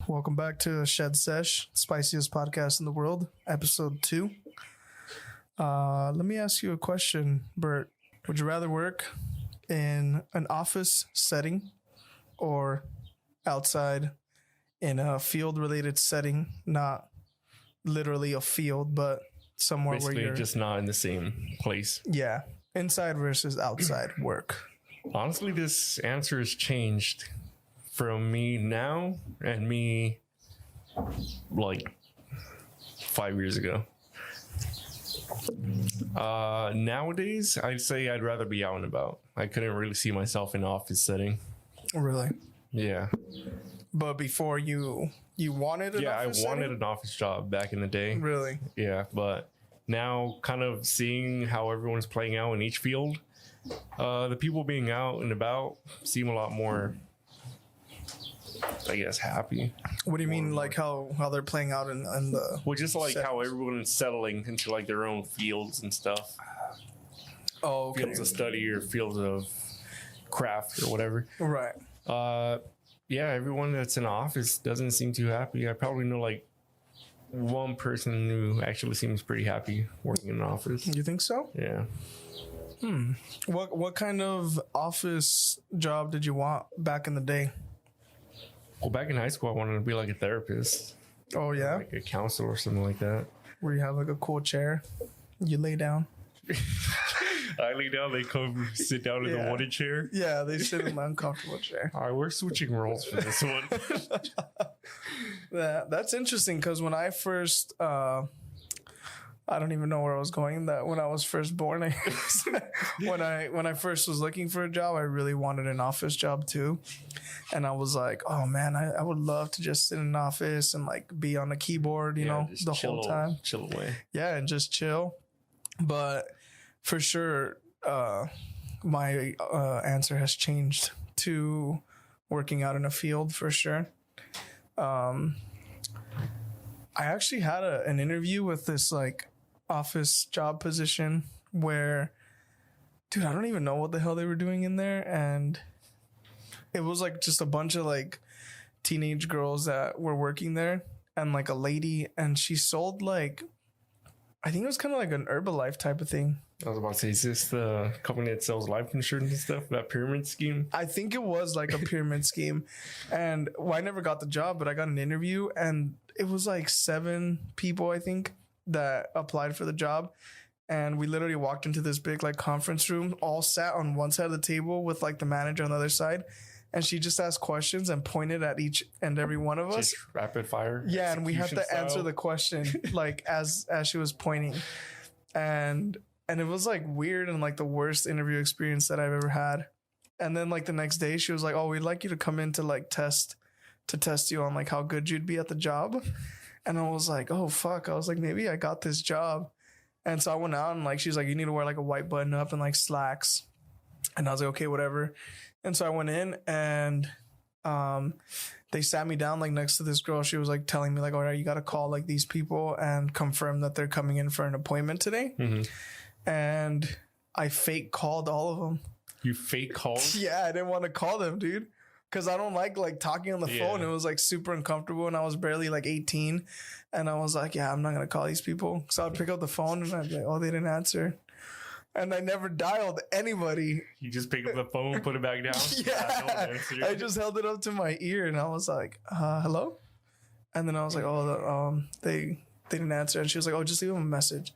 Welcome back to Shed Sesh, spiciest podcast in the world, episode 2. Let me ask you a question, Bert. Would you rather work in an office setting or outside in a field-related setting? Not literally a field, but somewhere Basically, where you're just not in the same place. Yeah, inside versus outside work. Honestly, this answer has changed from me now and me like 5 years ago. Nowadays, I'd say I'd rather be out and about. I couldn't really see myself in an office setting. Really? Yeah. But before you wanted an office I wanted setting? an office job back in the day. Really? Yeah, but now kind of seeing how everyone's playing out in each field, the people being out and about seem a lot more, I guess, happy. What do you mean, like how they're playing out in the... Well, just like settings? how everyone's settling into like their own fields and stuff. Oh, okay. Fields of study or fields of craft or whatever. Right. Yeah, everyone that's in office doesn't seem too happy. I probably know like one person who actually seems pretty happy working in an office. You think so? Yeah. What kind of office job did you want back in the day? Well, back in high school, I wanted to be like a therapist. Oh, yeah? Like a counselor or something like that. Where you have like a cool chair. You lay down. I lay down, they come sit down in the wooden chair. Yeah, they sit in the uncomfortable chair. All right, we're switching roles for this one. That's interesting because when I first... I don't even know where I was going. That when I was first born, I guess. when I first was looking for a job, I really wanted an office job too, and I was like, oh man, I would love to just sit in an office and like be on a keyboard, you know, the whole time, chill away. Yeah, and just chill. But for sure, my answer has changed to working out in a field for sure. I actually had an interview with this like office job position where, dude, I don't even know what the hell they were doing in there, and it was like just a bunch of like teenage girls that were working there, and like a lady, and she sold like, I think it was kind of like an Herbalife type of thing. I was about to say, is this the company that sells life insurance and stuff? That pyramid scheme? I think it was like a pyramid scheme. And well, I never got the job, but I got an interview, and it was like 7 people, I think, that applied for the job. And we literally walked into this big like conference room, all sat on one side of the table with like the manager on the other side. And she just asked questions and pointed at each and every one of us. Just rapid fire. Yeah, and we had to style. answer the question like as she was pointing. And it was like weird and like the worst interview experience that I've ever had. And then like the next day she was like, oh, we'd like you to come in to like test you on like how good you'd be at the job. And I was like, oh fuck. I was like, maybe I got this job. And so I went out and like, she's like, you need to wear like a white button up and like slacks. And I was like, okay, whatever. And so I went in and they sat me down like next to this girl. She was like telling me like, all right, you got to call like these people and confirm that they're coming in for an appointment today. Mm-hmm. And I fake called all of them. You fake called? Yeah, I didn't want to call them, dude. Because I don't like talking on the phone. It was like super uncomfortable, and I was barely like 18. And I was like, yeah, I'm not going to call these people. So I'd pick up the phone and I'd be like, oh, they didn't answer. And I never dialed anybody. You just pick up the phone, put it back down? Yeah. I just held it up to my ear and I was like, hello? And then I was like, oh, they didn't answer. And she was like, oh, just leave them a message.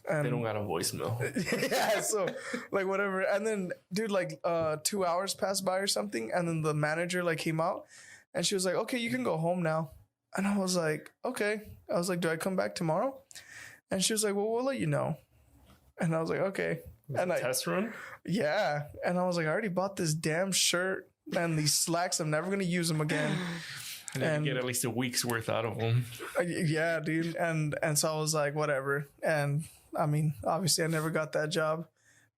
And they don't got a voicemail. Yeah, so like whatever. And then dude, like 2 hours passed by or something, and then the manager like came out and she was like, okay, you can go home now. And I was like, okay. I was like, do I come back tomorrow? And she was like, well, we'll let you know. And I was like, okay. And I test run? Yeah. And I was like, I already bought this damn shirt and these slacks. I'm never gonna use them again. And you get at least a week's worth out of them. Yeah, dude. And so I was like, whatever. And I mean, obviously I never got that job,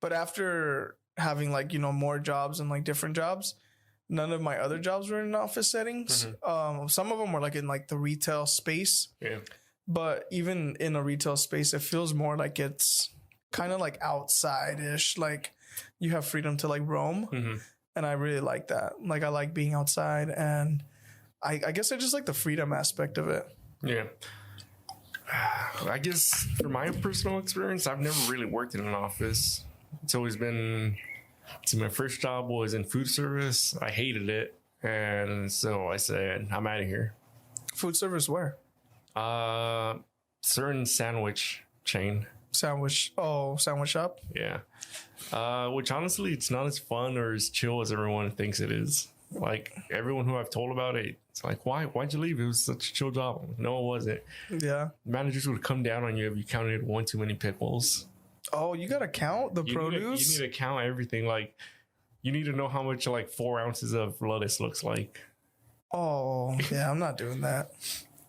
but after having like, you know, more jobs and like different jobs, none of my other jobs were in office settings. Mm-hmm. Some of them were like in like the retail space. Yeah. But even in a retail space, it feels more like it's kind of like outside-ish. Like you have freedom to like roam. Mm-hmm. And I really like that. Like I like being outside and I guess I just like the freedom aspect of it. Yeah. I guess for my personal experience, I've never really worked in an office. It's always been, so my first job was in food service. I hated it. And so I said, I'm out of here. Food service where? Certain sandwich chain. Sandwich shop? Yeah. Which honestly, it's not as fun or as chill as everyone thinks it is. Like everyone who I've told about it, it's like, why'd you leave? It was such a chill job. No, it wasn't. Yeah. Managers would come down on you if you counted one too many pickles. Oh, you gotta count the produce? You need to count everything. Like, you need to know how much like 4 ounces of lettuce looks like. Oh, yeah, I'm not doing that.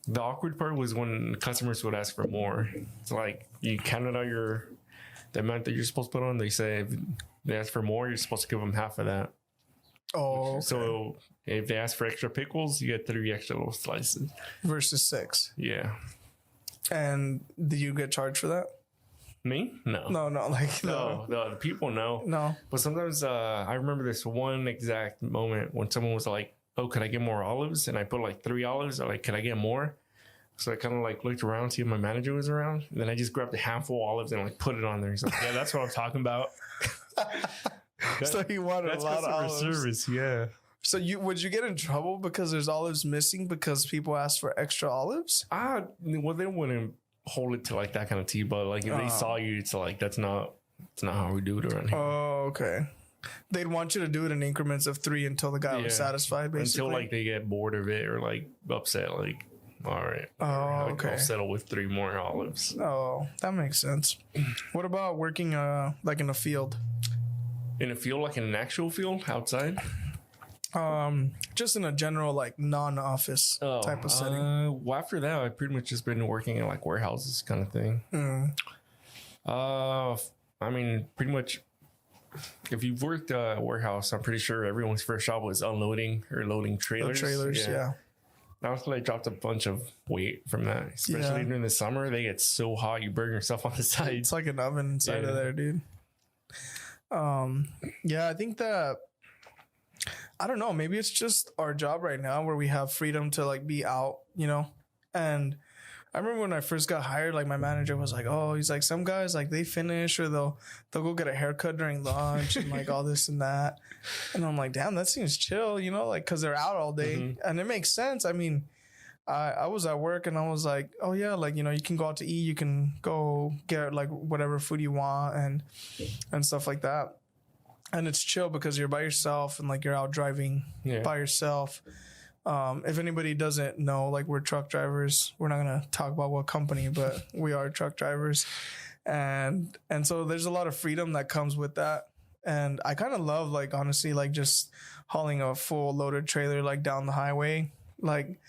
The awkward part was when customers would ask for more. It's like you counted out the amount that you're supposed to put on. They say if they ask for more, you're supposed to give them half of that. Oh, okay. So if they ask for extra pickles, you get 3 extra little slices. Versus 6. Yeah. And do you get charged for that? Me? No. No, like no. The people know. No. But sometimes I remember this one exact moment when someone was like, "Oh, could I get more olives?" And I put like 3 olives. I'm like, "Could I get more?" So I kind of like looked around, see if my manager was around. And then I just grabbed a handful of olives and like put it on there. He's like, "Yeah, that's what I'm talking about." So he wanted a lot of olives. Service, yeah. So would you get in trouble because there's olives missing because people asked for extra olives? Well, they wouldn't hold it to like that kind of tea, but like if they saw you, it's like that's not how we do it around here. Oh, okay. They'd want you to do it in increments of 3 until the guy was satisfied, basically. Until like they get bored of it or like upset, like, all right. Oh, okay. I'll settle with 3 more olives. Oh, that makes sense. What about working like in a field? In a field, like in an actual field outside? Just in a general like non-office type of setting. Well, after that, I've pretty much just been working in like warehouses kind of thing. I mean, pretty much if you've worked a warehouse, I'm pretty sure everyone's first job was unloading or loading trailers. Yeah. Now I dropped a bunch of weight from that, especially during the summer. They get so hot, you burn yourself on the side. It's like an oven inside of there, dude. I think that, I don't know, maybe it's just our job right now where we have freedom to like be out, and I remember when I first got hired, like my manager was like, "Oh, he's like, some guys like they finish or they'll go get a haircut during lunch and like all this and that." And I'm like, "Damn, that seems chill, like because they're out all day." And it makes sense. I mean, I was at work and I was like, "Oh yeah, like you can go out to eat, you can go get like whatever food you want and stuff like that." And it's chill because you're by yourself and like you're out driving by yourself. If anybody doesn't know, like we're truck drivers. We're not gonna talk about what company, but we are truck drivers, and so there's a lot of freedom that comes with that. And I kind of love, like honestly, like just hauling a full loaded trailer like down the highway, like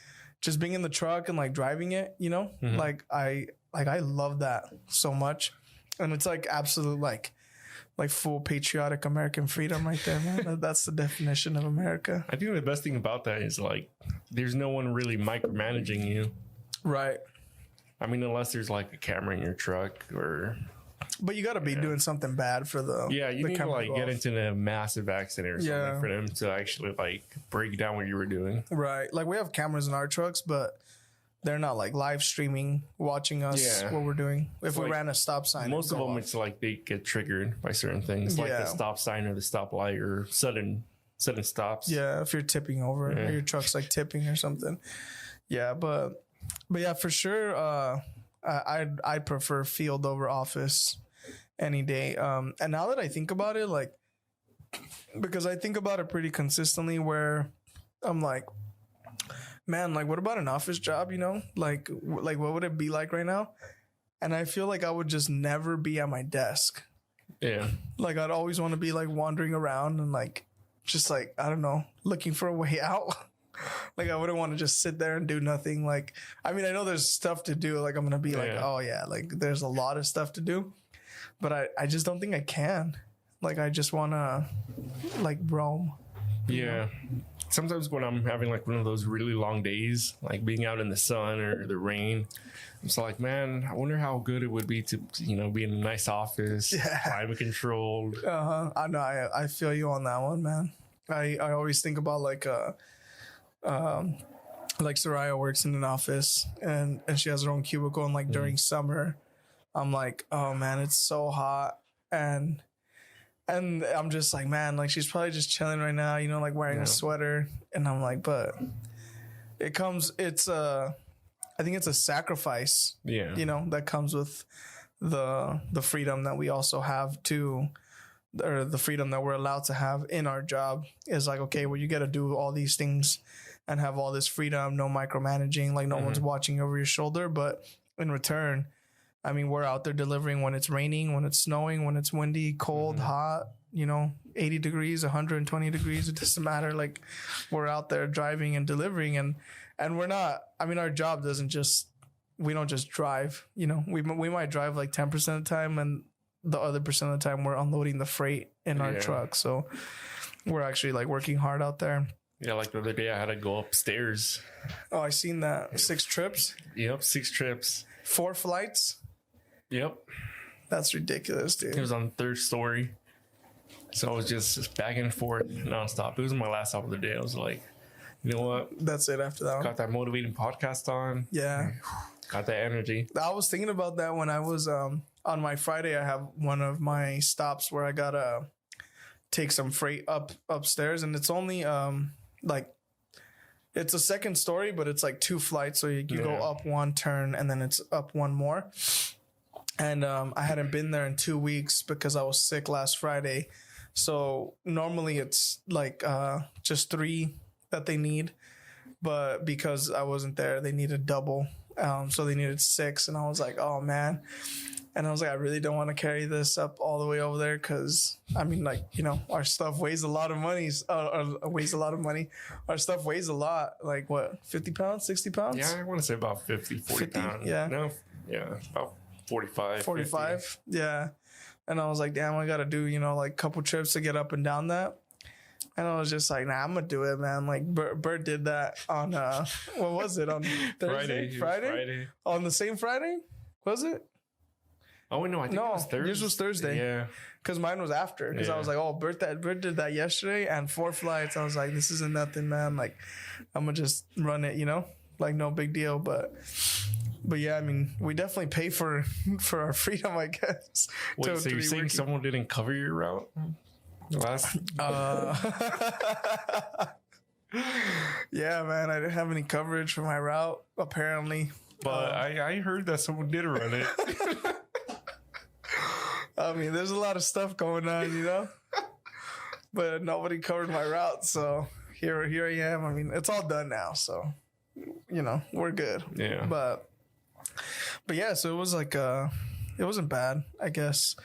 just being in the truck and like driving it. Like I love that so much, and it's like absolute like full patriotic American freedom right there, man. That's the definition of America. I think the best thing about that is like there's no one really micromanaging you. Right. I mean, unless there's like a camera in your truck or... But you got to be doing something bad for the... Yeah, you need to like get into a massive accident or something for them to actually like break down what you were doing. Right. Like we have cameras in our trucks, but they're not like live streaming, watching us what we're doing. If we ran a stop sign, most of them, it's like they get triggered by certain things, like the stop sign or the stoplight or sudden stops. Yeah, if you're tipping over, or your truck's like tipping or something. Yeah, but yeah, for sure. I'd prefer field over office any day. And now that I think about it, like, because I think about it pretty consistently, where I'm like, man, like, what about an office job, Like, what would it be like right now? And I feel like I would just never be at my desk. Yeah. Like, I'd always want to be, like, wandering around and, like, just, like, I don't know, looking for a way out. Like, I wouldn't want to just sit there and do nothing. Like, I mean, I know there's stuff to do. Like, I'm going to be like, oh, yeah, like, there's a lot of stuff to do. But I just don't think I can. Like, I just want to, like, roam. Yeah. Sometimes when I'm having like one of those really long days, like being out in the sun or the rain, I'm just like, man, I wonder how good it would be to, be in a nice office, climate controlled. I know. I feel you on that one, man. I always think about like like Soraya works in an office and she has her own cubicle, and like during summer, I'm like, oh man, it's so hot, and I'm just like, man, like she's probably just chilling right now, you know, like wearing a sweater, and I'm like, but I think it's a sacrifice, you know, that comes with the freedom that we also have or the freedom that we're allowed to have in our job is like, okay, well, you got to do all these things and have all this freedom, no micromanaging, like no one's watching over your shoulder. But in return, I mean, we're out there delivering when it's raining, when it's snowing, when it's windy, cold, hot, you know, 80 degrees, 120 degrees. It doesn't matter. Like we're out there driving and delivering, and we're not, I mean, our job we don't just drive, you know, we might drive like 10% of the time, and the other percent of the time we're unloading the freight in our truck. So we're actually like working hard out there. Yeah, like the other day I had to go upstairs. Oh, I seen that. 6 trips? Yep, 6 trips. 4 flights? Yep. That's ridiculous, dude. It was on the 3rd story. So I was just back and forth nonstop. It was my last stop of the day. I was like, you know what? That's it after that one. Got that motivating podcast on. Yeah. Got that energy. I was thinking about that when I was on my Friday. I have one of my stops where I gotta take some freight upstairs, and it's only like it's a 2nd story, but it's like 2 flights, so you go up 1 turn and then it's up 1 more. And I hadn't been there in 2 weeks because I was sick last Friday. So normally it's like just 3 that they need, but because I wasn't there, they needed double. So they needed 6, and I was like, oh man. And I was like, I really don't want to carry this up all the way over there because, I mean, like, you know, our stuff weighs a lot of money. Our stuff weighs a lot. Like, what, 50 pounds, 60 pounds? Yeah, I want to say about 40 pounds. Yeah. No, yeah, about 45. 45, 50. Yeah. And I was like, damn, I got to do, you know, like a couple trips to get up and down that. And I was just like, nah, I'm going to do it, man. Like, Bert did that on, what was it, on Thursday? Friday? On the same Friday? Was it? Oh, no, I think it was Thursday. Yours was Thursday. Yeah. Because mine was after. Because I was like, oh, Bert did that yesterday, and 4 flights. I was like, this isn't nothing, man. Like, I'm going to just run it, you know? Like, no big deal. But yeah, I mean, we definitely pay for our freedom, I guess. Wait, so you're saying someone didn't cover your route? Yeah, man, I didn't have any coverage for my route, apparently. But I heard that someone did run it. I mean, there's a lot of stuff going on, you know, but nobody covered my route. So here I am. I mean, it's all done now. So, you know, we're good. Yeah. But yeah, so it was like, it wasn't bad, I guess.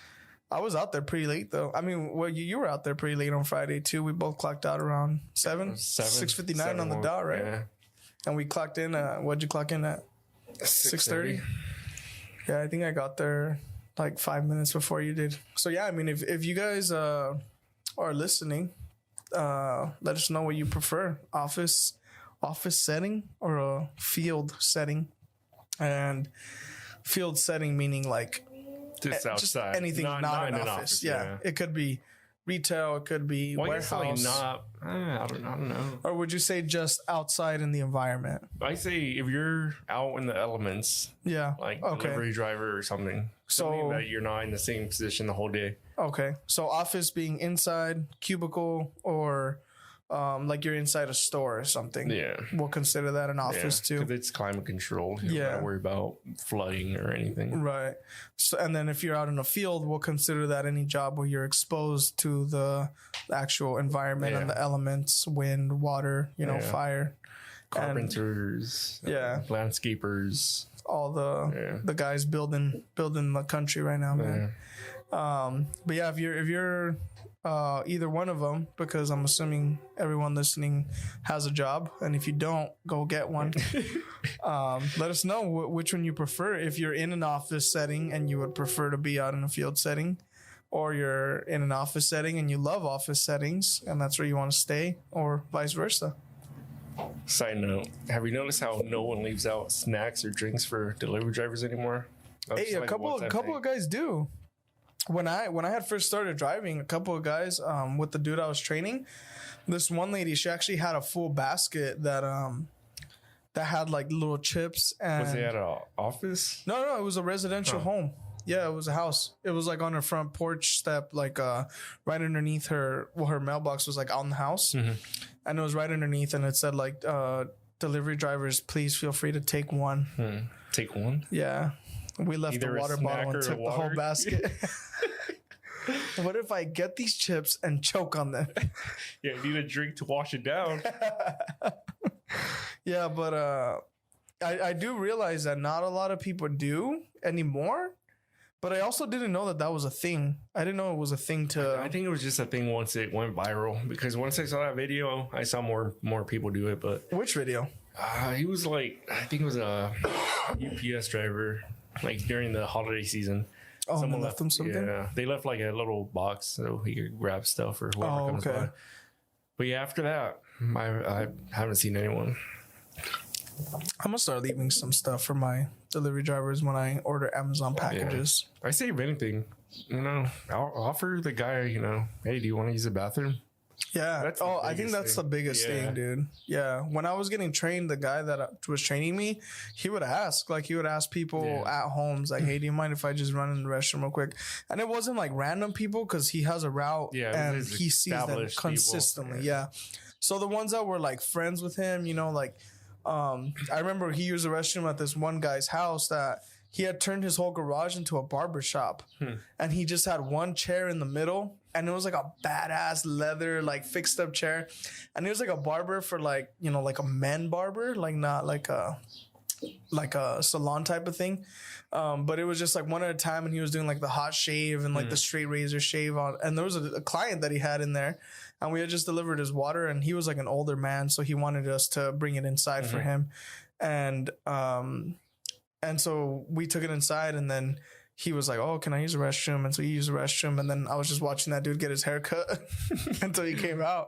I was out there pretty late though. I mean, well, you were out there pretty late on Friday too. We both clocked out around 6:59 on the dot, right? Yeah. And we clocked in, what'd you clock in at? 6:30. Yeah, I think I got there like 5 minutes before you did. So yeah, I mean, if you guys are listening, let us know what you prefer: office setting or a field setting. And field setting meaning like just outside, just anything not an office. Yeah, it could be retail, it could be warehouse. I don't know. Or would you say just outside in the environment? I say if you're out in the elements, like delivery driver or something, so that you're not in the same position the whole day. Okay, so office being inside, cubicle, or like you're inside a store or something. Yeah, we'll consider that an office too, because it's climate controlled. You don't have to worry about flooding or anything. Right. So, and then if you're out in a field, we'll consider that any job where you're exposed to the actual environment and the elements, wind, water, fire. Carpenters, landscapers, all the guys building the country right now, man. But yeah, if you're either one of them, because I'm assuming everyone listening has a job, and if you don't, go get one. Let us know which one you prefer. If you're in an office setting and you would prefer to be out in a field setting, or you're in an office setting and you love office settings and that's where you want to stay, or vice versa. Side note, have you noticed how no one leaves out snacks or drinks for delivery drivers anymore? Hey, a couple of guys do. When I had first started driving, a couple of guys with the dude I was training, this one lady, she actually had a full basket that that had like little chips. And Was it at an office? No, it was a residential home. Yeah, it was a house. It was like on her front porch step, like right underneath her. Well, her mailbox was like on the house, and it was right underneath, and it said like, "Delivery drivers, please feel free to take one." Take one. Yeah, we left Either the water bottle and took the whole basket. What if I get these chips and choke on them? Yeah, you need a drink to wash it down. Yeah, but I do realize that not a lot of people do anymore. But I also didn't know that was a thing. I didn't know it was a thing to... I think it was just a thing once it went viral. Because once I saw that video, I saw more people do it. But which video? He was like... I think it was a UPS driver. Like during the holiday season. Oh, someone left them something? Yeah. They left like a little box so he could grab stuff or whoever comes by. But yeah, after that, I haven't seen anyone. I'm gonna start leaving some stuff for my delivery drivers when I order Amazon packages. Yeah. I say if anything, I'll offer the guy, hey, do you want to use the bathroom? Yeah. I think that's the biggest thing, dude. Yeah. When I was getting trained, the guy that was training me, he would ask people at homes, like, hey, do you mind if I just run in the restroom real quick? And it wasn't like random people because he has a route and he sees them consistently. Yeah. So the ones that were like friends with him, I remember he used the restroom at this one guy's house that he had turned his whole garage into a barber shop. And he just had one chair in the middle. And it was like a badass leather, like fixed up chair. And it was like a barber for like a men barber, like not like a salon type of thing. But it was just like one at a time. And he was doing like the hot shave and like the straight razor shave on. And there was a client that he had in there. And we had just delivered his water, and he was like an older man, so he wanted us to bring it inside for him. And so we took it inside, and then he was like, "Oh, can I use the restroom?" And so he used the restroom, and then I was just watching that dude get his hair cut until he came out.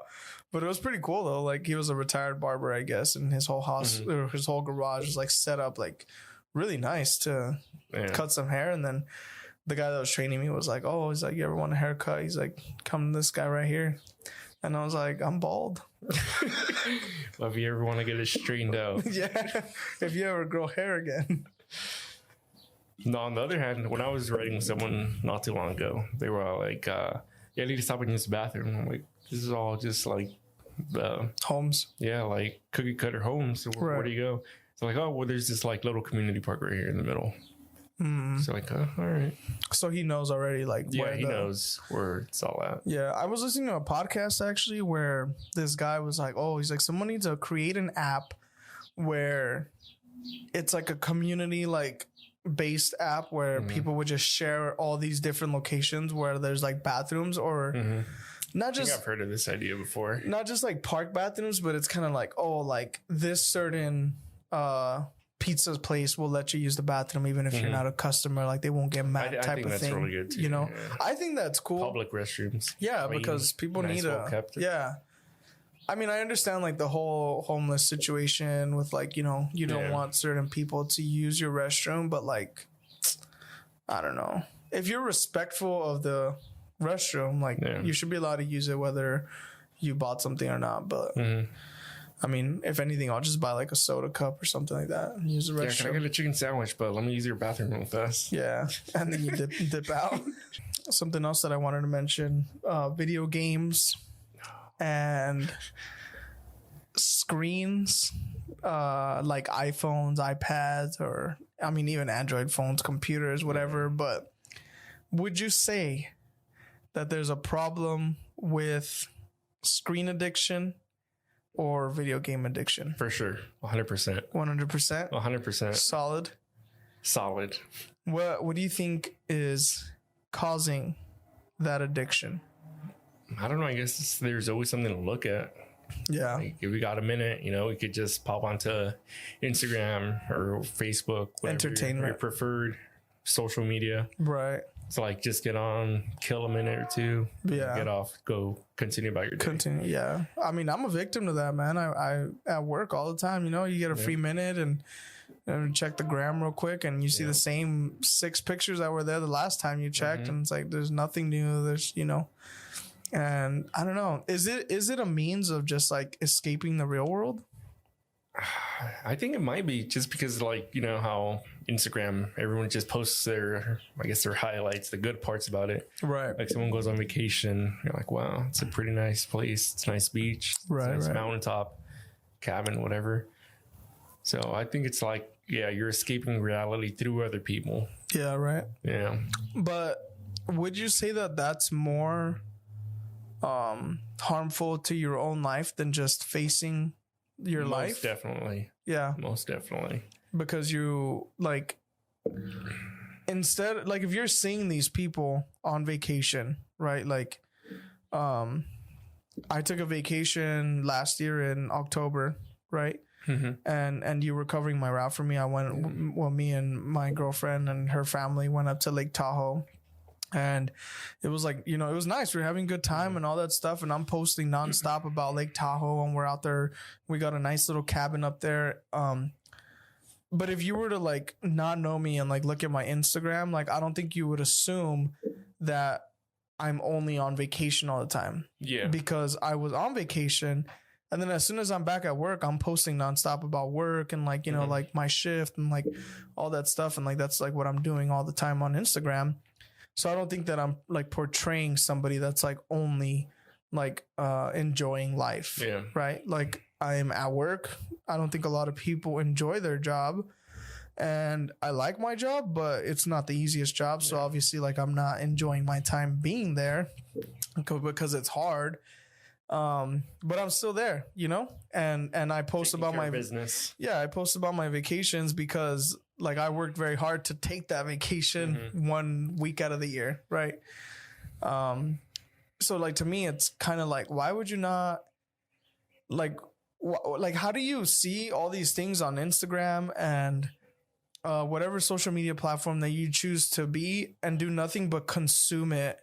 But it was pretty cool though. Like he was a retired barber, I guess, and his whole house, or his whole garage was like set up like really nice to cut some hair. And then the guy that was training me was like, "Oh, he's like, you ever want a haircut?" He's like, "Come to this guy right here." And I was like, "I'm bald." Well, if you ever want to get it straightened out. Yeah. If you ever grow hair again. No, on the other hand, when I was writing with someone not too long ago, they were all like, I need to stop and use the bathroom. I'm like, this is all just like homes. Yeah, like cookie cutter homes. Where do you go? It's like, oh, well, there's this like little community park right here in the middle. So like, all right. So he knows already, like, where he knows where it's all at. Yeah, I was listening to a podcast actually where this guy was like, "Oh, he's like, someone needs to create an app where it's like a community like based app where people would just share all these different locations where there's like bathrooms or not just." I've heard of this idea before. Not just like park bathrooms, but it's kind of like, oh, like this certain pizza place will let you use the bathroom even if you're not a customer, like they won't get mad type of thing. Really good too, I think that's cool. Public restrooms, clean, because people need I mean, I understand like the whole homeless situation with like, you don't want certain people to use your restroom, but like, I don't know, if you're respectful of the restroom, like you should be allowed to use it whether you bought something or not. But I mean, if anything, I'll just buy like a soda cup or something like that and use the restroom. Can I get a chicken sandwich, but let me use your bathroom real fast. Yeah, and then you dip out. Something else that I wanted to mention, video games and screens, like iPhones, iPads, or I mean, even Android phones, computers, whatever. But would you say that there's a problem with screen addiction or video game addiction? For sure. 100%. 100%? 100%. Solid. What do you think is causing that addiction? I don't know. I guess there's always something to look at. Yeah. Like if we got a minute, we could just pop onto Instagram or Facebook. Entertainment. Your preferred social media. Right. So like just get on, kill a minute or two, get off, go continue about your day. Yeah. I mean, I'm a victim to that, man. I at work all the time, you get a free minute and check the gram real quick and you see the same 6 pictures that were there the last time you checked and it's like there's nothing new. There's and I don't know. Is it a means of just like escaping the real world? I think it might be just because, like, you know how Instagram, everyone just posts their highlights, the good parts about it. Right. Like someone goes on vacation, you're like, wow, it's a pretty nice place. It's a nice beach. Right. It's a nice right. mountaintop cabin, whatever. So I think it's like, yeah, you're escaping reality through other people. Yeah. Right. Yeah. But would you say that that's more harmful to your own life than just facing your life? Most definitely. Yeah. Most definitely. Because you like, instead, like if you're seeing these people on vacation, right? Like, I took a vacation last year in October, right? Mm-hmm. And you were covering my route for me. I went, well, me and my girlfriend and her family went up to Lake Tahoe. And it was like, you know, it was nice. We were having a good time and all that stuff. And I'm posting nonstop about Lake Tahoe, and we're out there. We got a nice little cabin up there. But if you were to like not know me and like look at my Instagram, like I don't think you would assume that I'm only on vacation all the time. Yeah. Because I was on vacation, and then as soon as I'm back at work, I'm posting nonstop about work and like, you know, like my shift and like all that stuff. And like that's like what I'm doing all the time on Instagram. So I don't think that I'm like portraying somebody that's like only like enjoying life. Yeah. Right. Like I am at work. I don't think a lot of people enjoy their job, and I like my job, but it's not the easiest job. So obviously like I'm not enjoying my time being there because it's hard. But I'm still there, you know, and I post Taking about care my of business. Yeah. I post about my vacations because like I worked very hard to take that vacation 1 week out of the year. Right. So like to me, it's kind of like, why would you not like how do you see all these things on Instagram and whatever social media platform that you choose to be and do nothing but consume it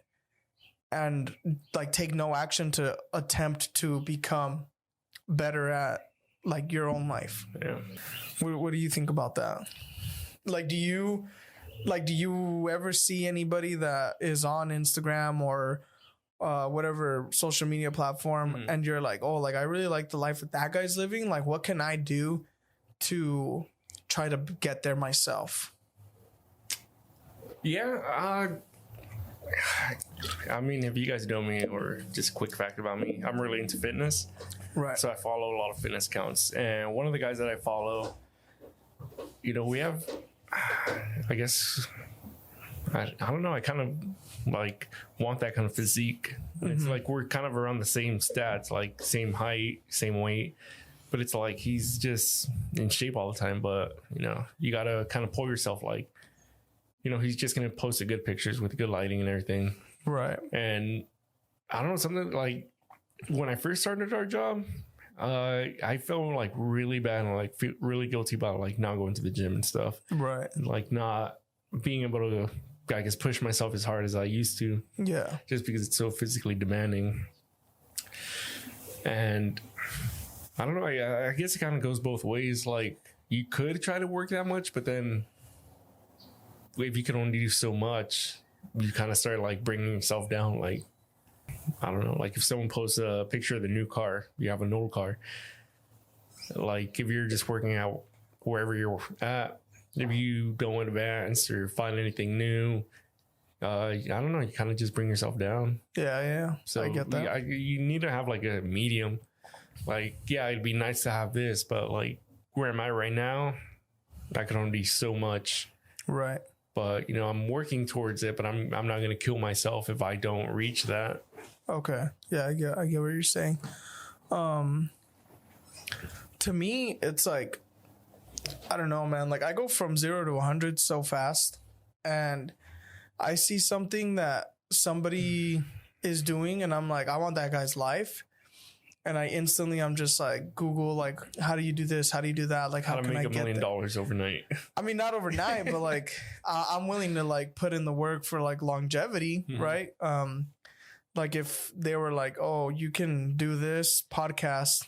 and like take no action to attempt to become better at like your own life? Yeah. What do you think about that? Like, do you ever see anybody that is on Instagram or whatever social media platform and you're like, oh, like I really like the life that that guy's living. Like, what can I do to try to get there myself? Yeah. I mean, if you guys know me, or just a quick fact about me, I'm really into fitness. Right. So I follow a lot of fitness accounts. And one of the guys that I follow, you know, we have, I guess, I don't know. I kind of like want that kind of physique. It's like we're kind of around the same stats, like same height, same weight. But it's like he's just in shape all the time. But, you know, you got to kind of pull yourself like, you know, he's just going to post the good pictures with good lighting and everything. Right. And I don't know, something like when I first started our job, I felt like really bad and like feel really guilty about like not going to the gym and stuff. Right. And like not being able to, I guess, push myself as hard as I used to. Yeah. Just because it's so physically demanding. And I don't know, I guess it kind of goes both ways. Like you could try to work that much, but then if you can only do so much, you kind of start like bringing yourself down. Like, I don't know, like if someone posts a picture of the new car, you have an old car. Like if you're just working out wherever you're at, if you don't advance or find anything new, I don't know, you kind of just bring yourself down. Yeah. So I get that. you need to have like a medium. Like, yeah, it'd be nice to have this, but like where am I right now? I can only do so much. Right. But, you know, I'm working towards it, but I'm not going to kill myself if I don't reach that. Okay. Yeah, I get what you're saying. To me, it's like, I don't know, man. Like I go from 0 to 100 so fast, and I see something that somebody is doing and I'm like, I want that guy's life. And I'm just like, Google, like, how do you do this? How do you do that? Like, how to can make I $1 get million there? overnight? I mean, not overnight, but like, I'm willing to like put in the work for like longevity, right? Like if they were like, oh, you can do this podcast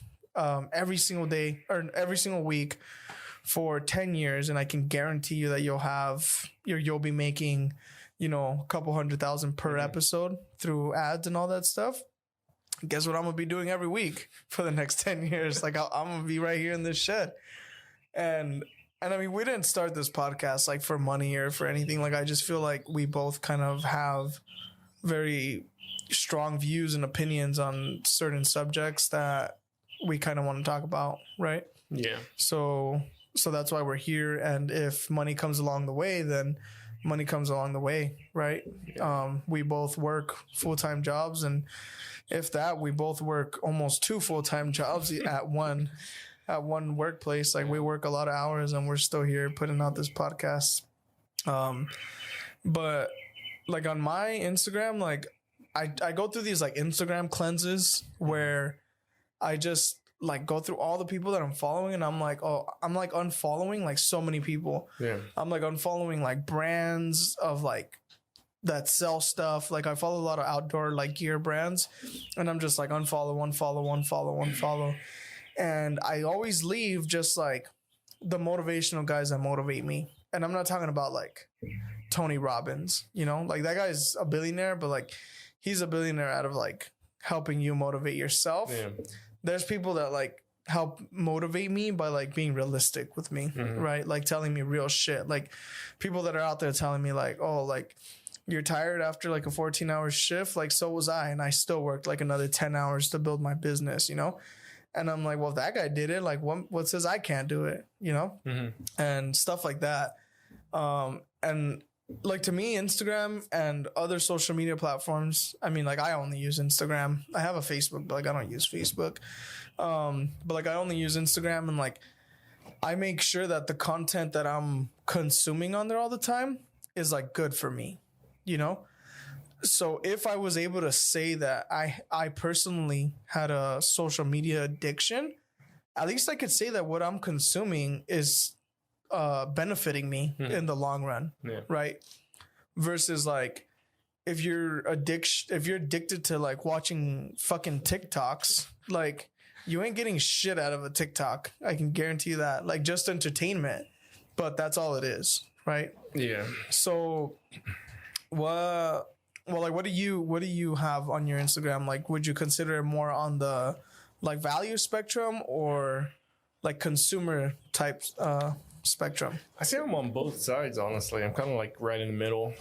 every single day or every single week for 10 years, and I can guarantee you that you'll be making, you know, a couple $100,000 per episode through ads and all that stuff. guess what I'm gonna be doing every week for the next 10 years? Like I'm gonna be right here in this shed. And I mean, we didn't start this podcast like for money or for anything. Like I just feel like we both kind of have very strong views and opinions on certain subjects that we kind of want to talk about, right? Yeah. So that's why we're here. And if money comes along the way, then money comes along the way, right? We both work full-time jobs, and if that, we both work almost 2 full-time jobs at one workplace. Like we work a lot of hours, and we're still here putting out this podcast. But like on my Instagram, like I go through these like Instagram cleanses where I just like go through all the people that I'm following, and I'm like, oh, I'm like unfollowing like so many people. Yeah. I'm like unfollowing like brands of like that sell stuff. Like I follow a lot of outdoor like gear brands, and I'm just like unfollow. And I always leave just like the motivational guys that motivate me. And I'm not talking about like Tony Robbins, you know, like that guy's a billionaire, but like he's a billionaire out of like helping you motivate yourself. Yeah. There's people that like help motivate me by like being realistic with me, right? Like telling me real shit. Like people that are out there telling me like, oh, like you're tired after like a 14-hour shift. Like so was I. And I still worked like another 10 hours to build my business, you know? And I'm like, well, if that guy did it, like what says I can't do it, you know? And stuff like that. And like to me, Instagram and other social media platforms, I mean, like I only use Instagram. I have a Facebook, but like I don't use Facebook. But like I only use Instagram, and like I make sure that the content that I'm consuming on there all the time is like good for me, you know? So if I was able to say that I personally had a social media addiction, at least I could say that what I'm consuming is benefiting me in the long run, right? Versus like if you're addicted to like watching fucking TikToks, like you ain't getting shit out of a TikTok. I can guarantee you that. Like just entertainment, but that's all it is, right? Yeah. So what do you have on your Instagram? Like would you consider it more on the like value spectrum or like consumer type spectrum? I say I'm on both sides, honestly. I'm kind of like right in the middle.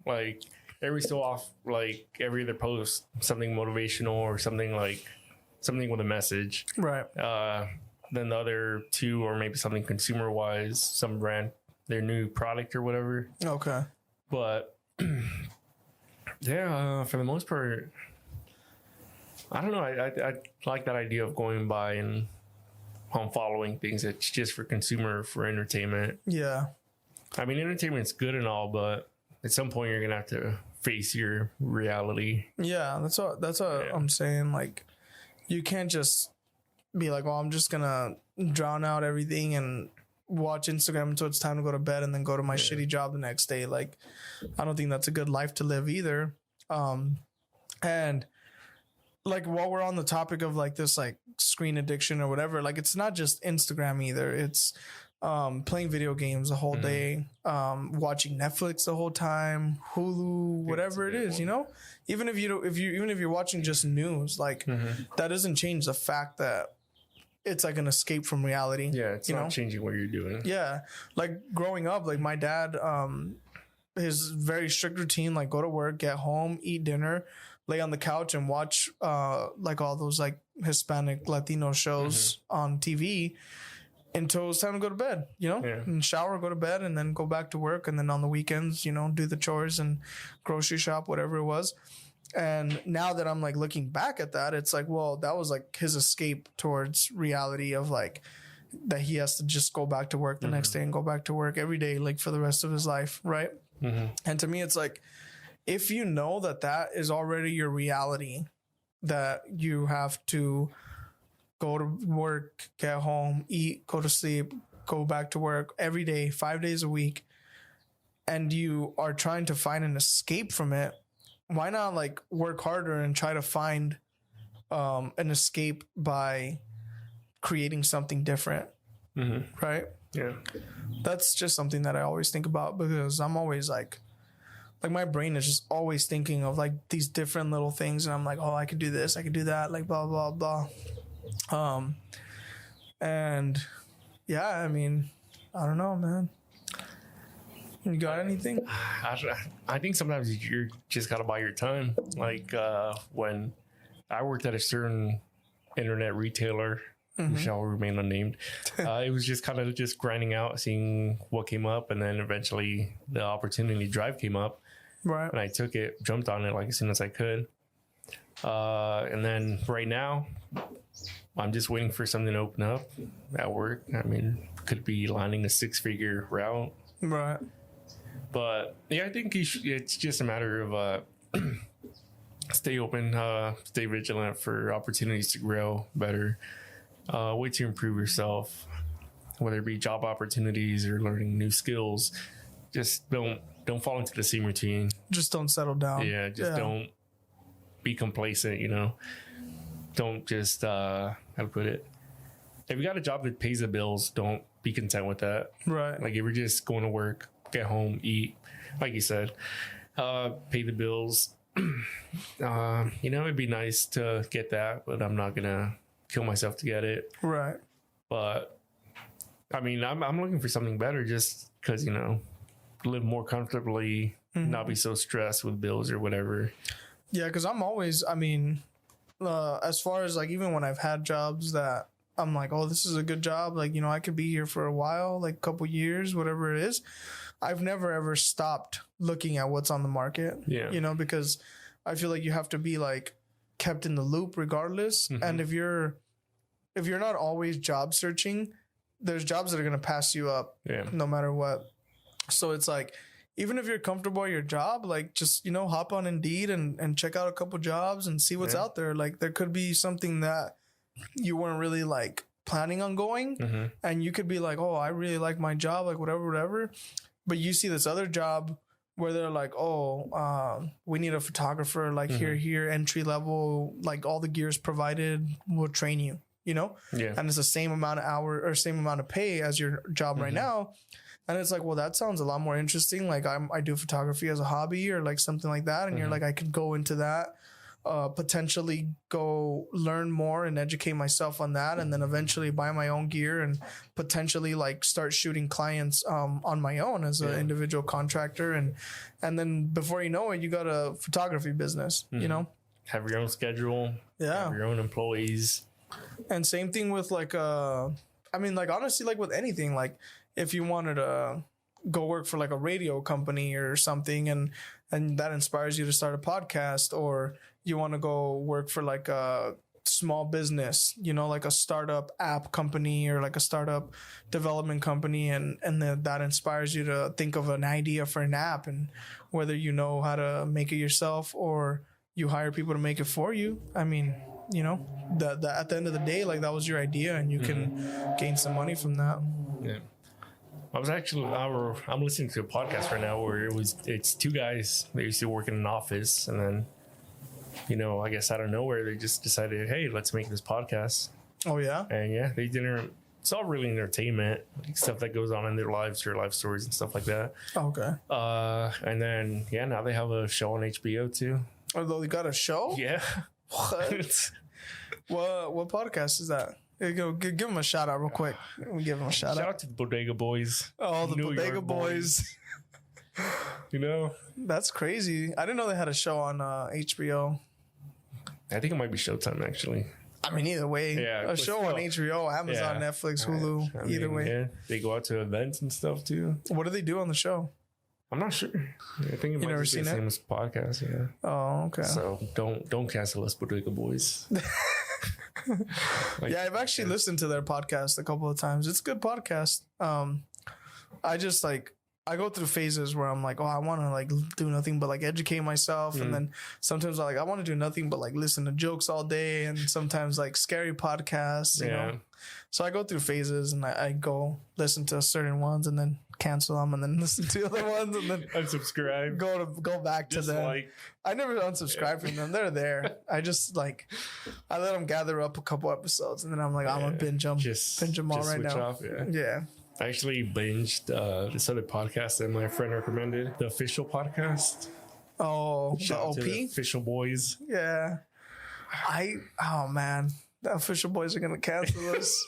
Like every other post, something motivational or something with a message. Right. Then the other 2 or maybe something consumer wise, some brand, their new product or whatever. Okay. But yeah, for the most part, I don't know. I like that idea of going by and following things that's just for consumer, for entertainment. Yeah. I mean, entertainment's good and all, but at some point you're gonna have to face your reality. Yeah, that's what I'm saying. Like, you can't just be like, well, I'm just gonna drown out everything and watch Instagram until it's time to go to bed and then go to my shitty job the next day. Like, I don't think that's a good life to live either. And like while we're on the topic of like this like screen addiction or whatever, like it's not just Instagram either. It's playing video games the whole day, watching Netflix the whole time, Hulu, whatever it is, you know? Even if you're watching just news, like that doesn't change the fact that it's like an escape from reality. Yeah, it's not changing what you're doing. Yeah. Like growing up, like my dad, his very strict routine, like go to work, get home, eat dinner, lay on the couch and watch like all those like Hispanic Latino shows on TV until it was time to go to bed, you know, and shower, go to bed, and then go back to work. And then on the weekends, you know, do the chores and grocery shop, whatever it was. And now that I'm like looking back at that, it's like, well, that was like his escape towards reality of like that he has to just go back to work the next day and go back to work every day, like for the rest of his life. Right. And to me, it's like, if you know that that is already your reality, that you have to go to work, get home, eat, go to sleep, go back to work every day, 5 days a week, and you are trying to find an escape from it, why not like work harder and try to find an escape by creating something different? Right? Yeah. That's just something that I always think about, because I'm always like like my brain is just always thinking of like these different little things, and I'm like, oh, I could do this, I could do that, like blah blah blah. And yeah, I mean, I don't know, man. You got anything? I think sometimes you just gotta buy your time. Like when I worked at a certain internet retailer, who shall remain unnamed, it was just kind of just grinding out, seeing what came up, and then eventually the opportunity drive came up, Right. and I took it, jumped on it like as soon as I could. And then right now, I'm just waiting for something to open up at work. I mean, could be landing a 6-figure route. Right. But yeah, I think it's just a matter of stay open, stay vigilant for opportunities to grow better, way to improve yourself, whether it be job opportunities or learning new skills. Just don't fall into the same routine. Just don't settle down. Yeah, don't be complacent, you know. Don't just how to put it. If you got a job that pays the bills, don't be content with that. Right. Like if you're just going to work, get home, eat, like you said, pay the bills. You know, it'd be nice to get that, but I'm not gonna kill myself to get it. Right. But I mean, I'm looking for something better, just because, you know, live more comfortably, not be so stressed with bills or whatever. Yeah, because I'm always, I mean, as far as like even when I've had jobs that I'm like, oh, this is a good job, like, you know, I could be here for a while, like a couple years, whatever it is. I've never ever stopped looking at what's on the market. Yeah. You know, because I feel like you have to be like kept in the loop regardless. And if you're not always job searching, there's jobs that are going to pass you up no matter what. So it's like, even if you're comfortable at your job, like just, you know, hop on Indeed and check out a couple jobs and see what's out there. Like there could be something that you weren't really like planning on going, and you could be like, oh, I really like my job, like whatever. But you see this other job where they're like, oh, we need a photographer, like here, entry level, like all the gear's provided, we'll train you, you know? Yeah. And it's the same amount of hour or same amount of pay as your job right now. And it's like, well, that sounds a lot more interesting. Like I do photography as a hobby or like something like that. And you're like, I could go into that, potentially go learn more and educate myself on that. And then eventually buy my own gear and potentially like start shooting clients on my own as an individual contractor. And then before you know it, you got a photography business, you know? Have your own schedule. Yeah. Have your own employees. And same thing with like, I mean, like honestly, like with anything, like if you wanted to go work for like a radio company or something and that inspires you to start a podcast, or you want to go work for like a small business, you know, like a startup app company or like a startup development company, and that inspires you to think of an idea for an app, and whether you know how to make it yourself or you hire people to make it for you. I mean, you know, that at the end of the day, like that was your idea and you can gain some money from that. Yeah. I'm listening to a podcast right now where it's two guys that used to work in an office, and then, you know, I guess out of nowhere they just decided, hey, let's make this podcast. Oh yeah. And yeah, they didn't. It's all really entertainment, like stuff that goes on in their lives, their life stories and stuff like that. Oh, okay. And then now they have a show on HBO too. Oh, they got a show? Yeah. What podcast is that? Give them a shout out real quick. Give them a shout out to the Bodega Boys. Oh, the Bodega Boys. You know, that's crazy. I didn't know they had a show on HBO. I think it might be Showtime actually. I mean, either way, a show on HBO, Amazon, Netflix, Hulu. Either way, they go out to events and stuff too. What do they do on the show? I'm not sure. I think it might be the same as podcast. Yeah. Oh, okay. So don't cancel us, Bodega Boys. Yeah, I've actually listened to their podcast a couple of times. It's a good podcast. I just like, I go through phases where I'm like, oh, I want to like do nothing but like educate myself. And then sometimes I want to do nothing but like listen to jokes all day, and sometimes like scary podcasts, you know? So I go through phases, and I go listen to certain ones and then cancel them and then listen to other ones and then unsubscribe. Go back to them. I never unsubscribe from them. They're there. I just like, I let them gather up a couple episodes, and then I'm like, I'm gonna binge them all right now. Off, Yeah. I actually binged this other podcast that my friend recommended, the Official Podcast. Oh, Shout out to the Official Boys. Yeah. Oh man, the Official Boys are gonna cancel us.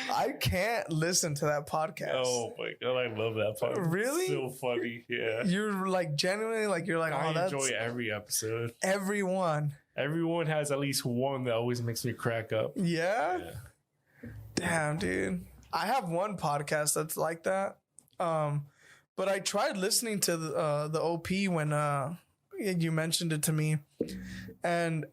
I can't listen to that podcast. Oh my god, I love that podcast. Really? It's so funny. Yeah. You're like genuinely like you're like, I that's enjoy every episode. everyone. Everyone has at least one that always makes me crack up. Yeah. Damn, dude. I have one podcast that's like that. But I tried listening to the OP when you mentioned it to me, and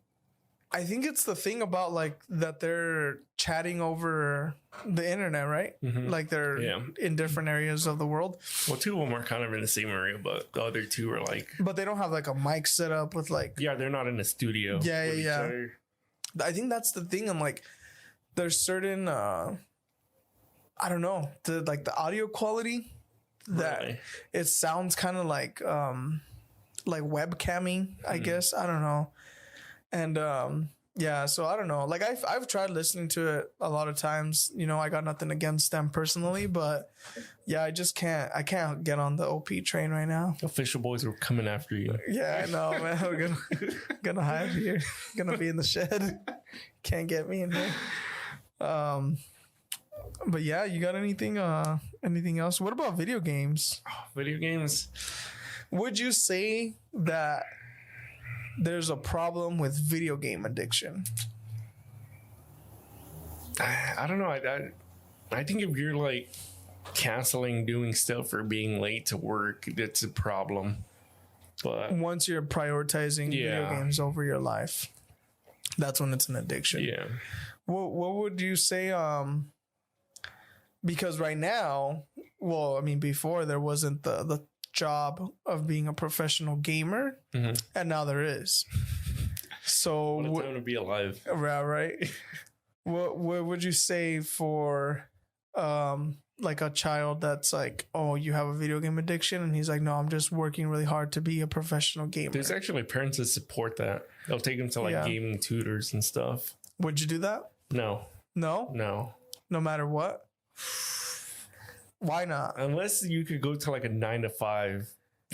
I think it's the thing about like that they're chatting over the internet, right? Mm-hmm. Like they're in different areas of the world. Well, two of them are kind of in the same area, but the other two are like... But they don't have like a mic set up with like... Yeah, they're not in the studio. Yeah. I think that's the thing. I'm like, there's certain... I don't know. The audio quality that really? It sounds kind of like webcamming, I guess. I don't know. And yeah, so I don't know. Like I've tried listening to it a lot of times. You know, I got nothing against them personally, but yeah, I just can't. I can't get on the OP train right now. Official Boys are coming after you. Yeah, I know, man. We're gonna hide here. Gonna be in the shed. Can't get me in here. But yeah, you got anything else? What about video games? Video games. Would you say that there's a problem with video game addiction? I don't know. I think if you're like canceling doing stuff or being late to work, that's a problem. But once you're prioritizing video games over your life, that's when it's an addiction. Yeah. What would you say? Because right now, well, I mean, before there wasn't the job of being a professional gamer, and now there is. So what a time to be alive. Right. What would you say for like a child that's like, oh, you have a video game addiction, and he's like, no, I'm just working really hard to be a professional gamer? There's actually parents that support that. They'll take them to like gaming tutors and stuff. Would you do that? No. No matter what? Why not? Unless you could go to like a 9 to 5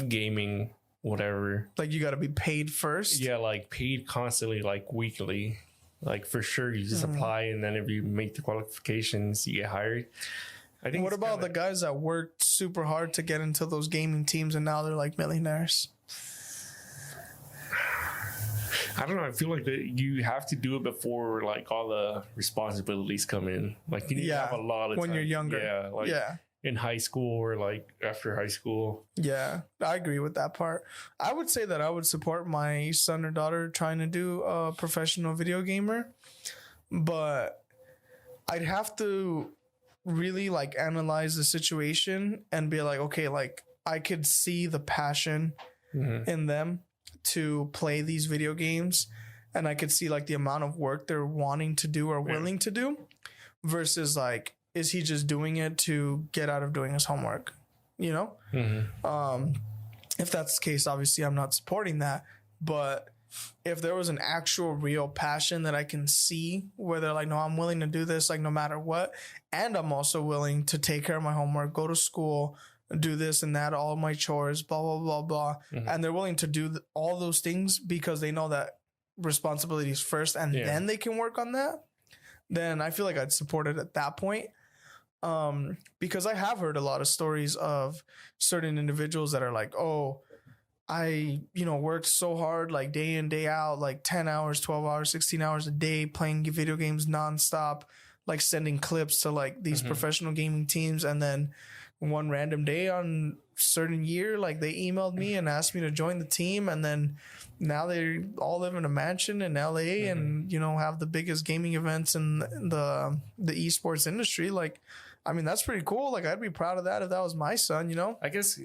gaming, whatever. Like you got to be paid first? Yeah, like paid constantly, like weekly. Like for sure, you just apply, and then if you make the qualifications, you get hired. I think. What about the guys that worked super hard to get into those gaming teams and now they're like millionaires? I don't know. I feel like you have to do it before like all the responsibilities come in. Like you need to have a lot of when time. You're younger. Yeah, like in high school or like after high school. Yeah, I agree with that part. I would say that I would support my son or daughter trying to do a professional video gamer, but I'd have to really like analyze the situation and be like, okay, like I could see the passion in them to play these video games, and I could see like the amount of work they're wanting to do or willing to do, versus like, is he just doing it to get out of doing his homework? You know? If that's the case, obviously I'm not supporting that, but if there was an actual real passion that I can see where they're like, no, I'm willing to do this, like no matter what, and I'm also willing to take care of my homework, go to school, do this and that, all my chores, blah, blah, blah, blah. And they're willing to do all those things because they know that responsibility is first, and then they can work on that. Then I feel like I'd support it at that point. Because I have heard a lot of stories of certain individuals that are like, oh, I, worked so hard, like day in, day out, like 10 hours, 12 hours, 16 hours a day, playing video games nonstop, like sending clips to like these professional gaming teams. And then one random day on certain year, like they emailed me and asked me to join the team. And then now they all live in a mansion in LA and, have the biggest gaming events in the esports industry. Like, I mean, that's pretty cool. Like, I'd be proud of that if that was my son, I guess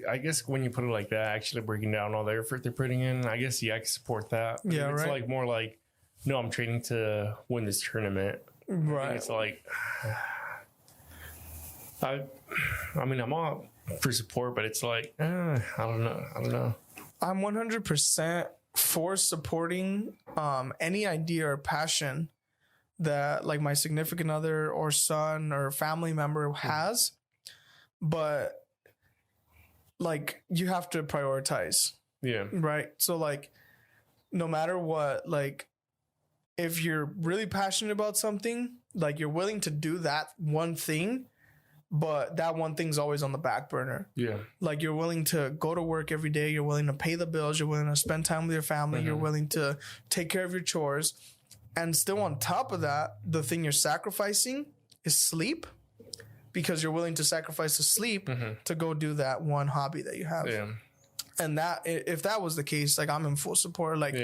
when you put it like that, actually breaking down all the effort they're putting in, I guess, I can support that. But it's like more like, no, I'm training to win this tournament. Right. It's like, I mean, I'm all for support, but it's like, I don't know. I'm 100% for supporting any idea or passion that like my significant other or son or family member has. but like you have to prioritize, Yeah. right? So like no matter what, like if you're really passionate about something, like you're willing to do that one thing, but that one thing's always on the back burner. Yeah. Like you're willing to go to work every day, you're willing to pay the bills, you're willing to spend time with your family, you're willing to take care of your chores. And still on top of that, the thing you're sacrificing is sleep, because you're willing to sacrifice the sleep to go do that one hobby that you have. Yeah. And that, if that was the case, like I'm in full support. Like,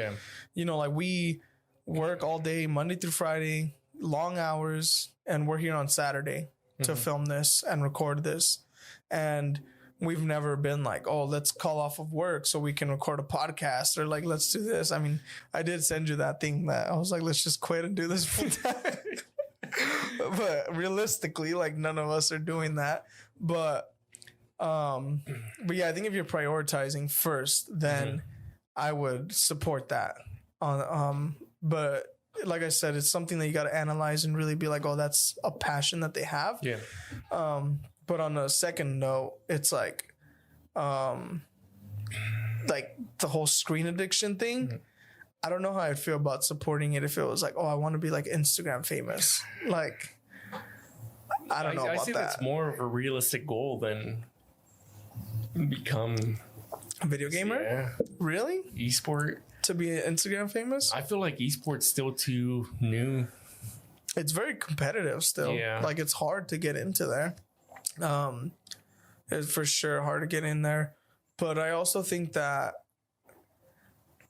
you know, like we work all day, Monday through Friday, long hours, and we're here on Saturday to film this and record this. And we've never been like, oh, let's call off of work so we can record a podcast, or like, let's do this. I mean, I did send you that thing that I was like, let's just quit and do this full time. But realistically, like none of us are doing that. But yeah, I think if you're prioritizing first, then I would support that. But like I said, it's something that you got to analyze and really be like, oh, that's a passion that they have. Yeah. But on a second note, it's like the whole screen addiction thing. I don't know how I'd feel about supporting it if it was like, oh, I want to be like Instagram famous. Like, I don't know about I see that. that's more of a realistic goal than become A video gamer? Yeah. Really? Esport. To be Instagram famous? I feel like esport's still too new. It's very competitive still. Yeah. Like it's hard to get into there. It's for sure hard to get in there. But I also think that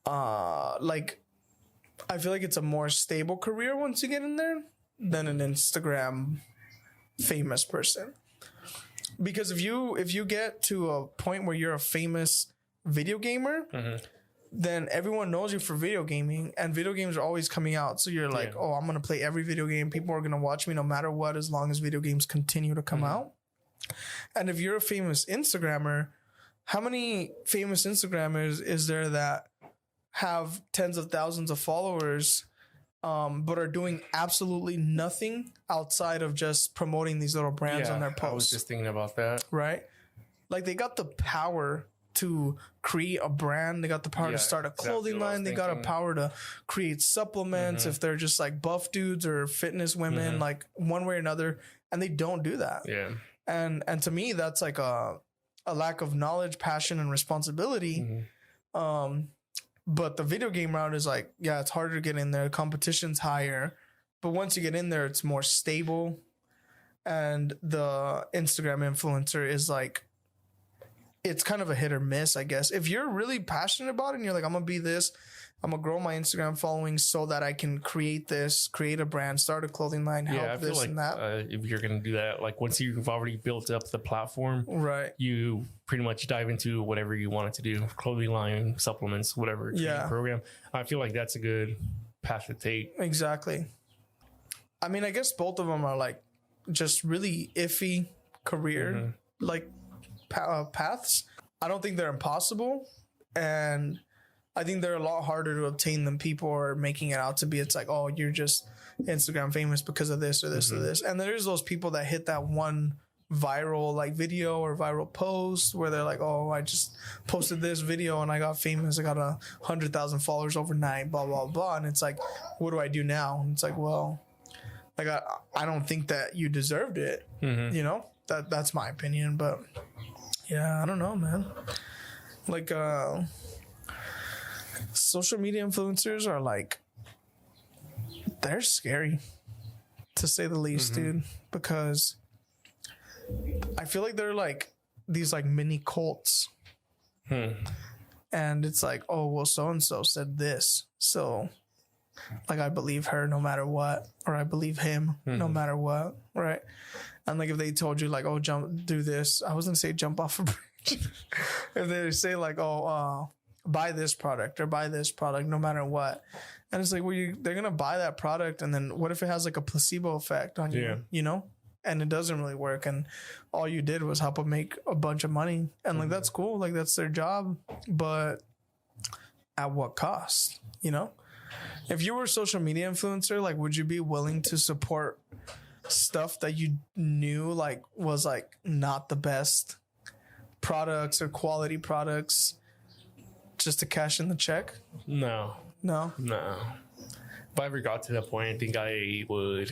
like I feel like it's a more stable career once you get in there than an Instagram famous person. Because if you get to a point where you're a famous video gamer, then everyone knows you for video gaming, and video games are always coming out. So you're like, oh, I'm going to play every video game. People are going to watch me no matter what, as long as video games continue to come out. And if you're a famous Instagrammer, how many famous Instagrammers is there that have tens of thousands of followers, but are doing absolutely nothing outside of just promoting these little brands on their posts? I was just thinking about that. Right? Like they got the power to create a brand. They got the power to start a clothing line. They got a power to create supplements if they're just like buff dudes or fitness women, like one way or another. And they don't do that. Yeah. And to me, that's like a lack of knowledge, passion, and responsibility. But the video game route is like, yeah, it's harder to get in there. Competition's higher. But once you get in there, it's more stable. And the Instagram influencer is like, it's kind of a hit or miss, I guess. If you're really passionate about it and you're like, I'm going to be this, I'm going to grow my Instagram following so that I can create this, create a brand, start a clothing line, help this like, and that. If you're going to do that, like once you've already built up the platform, right, you pretty much dive into whatever you want it to do, clothing line, supplements, whatever program. I feel like that's a good path to take. Exactly. I mean, I guess both of them are like just really iffy career like paths. I don't think they're impossible, and I think they're a lot harder to obtain than people are making it out to be. It's like, oh, you're just Instagram famous because of this or this or this. And there's those people that hit that one viral like video or viral post where they're like, oh, I just posted this video and I got famous. I got 100,000 followers overnight, blah, blah, blah. And it's like, what do I do now? And it's like, well, like I don't think that you deserved it. You know, that's my opinion. But yeah, I don't know, man. Like, social media influencers are like, they're scary to say the least, dude, because I feel like they're like these like mini cults. And it's like, oh, well, so-and-so said this. So like, I believe her no matter what, or I believe him no matter what. Right. And like, if they told you like, oh, do this, I was going to say jump off a bridge. If they say like, oh, buy this product or buy this product no matter what. And it's like, well, they're going to buy that product. And then what if it has like a placebo effect on you, you know, and it doesn't really work. And all you did was help them make a bunch of money. And like, that's cool. Like that's their job, but at what cost, you know? If you were a social media influencer, like, would you be willing to support stuff that you knew like was like not the best products or quality products just to cash in the check? No. No. If I ever got to that point, I think I would.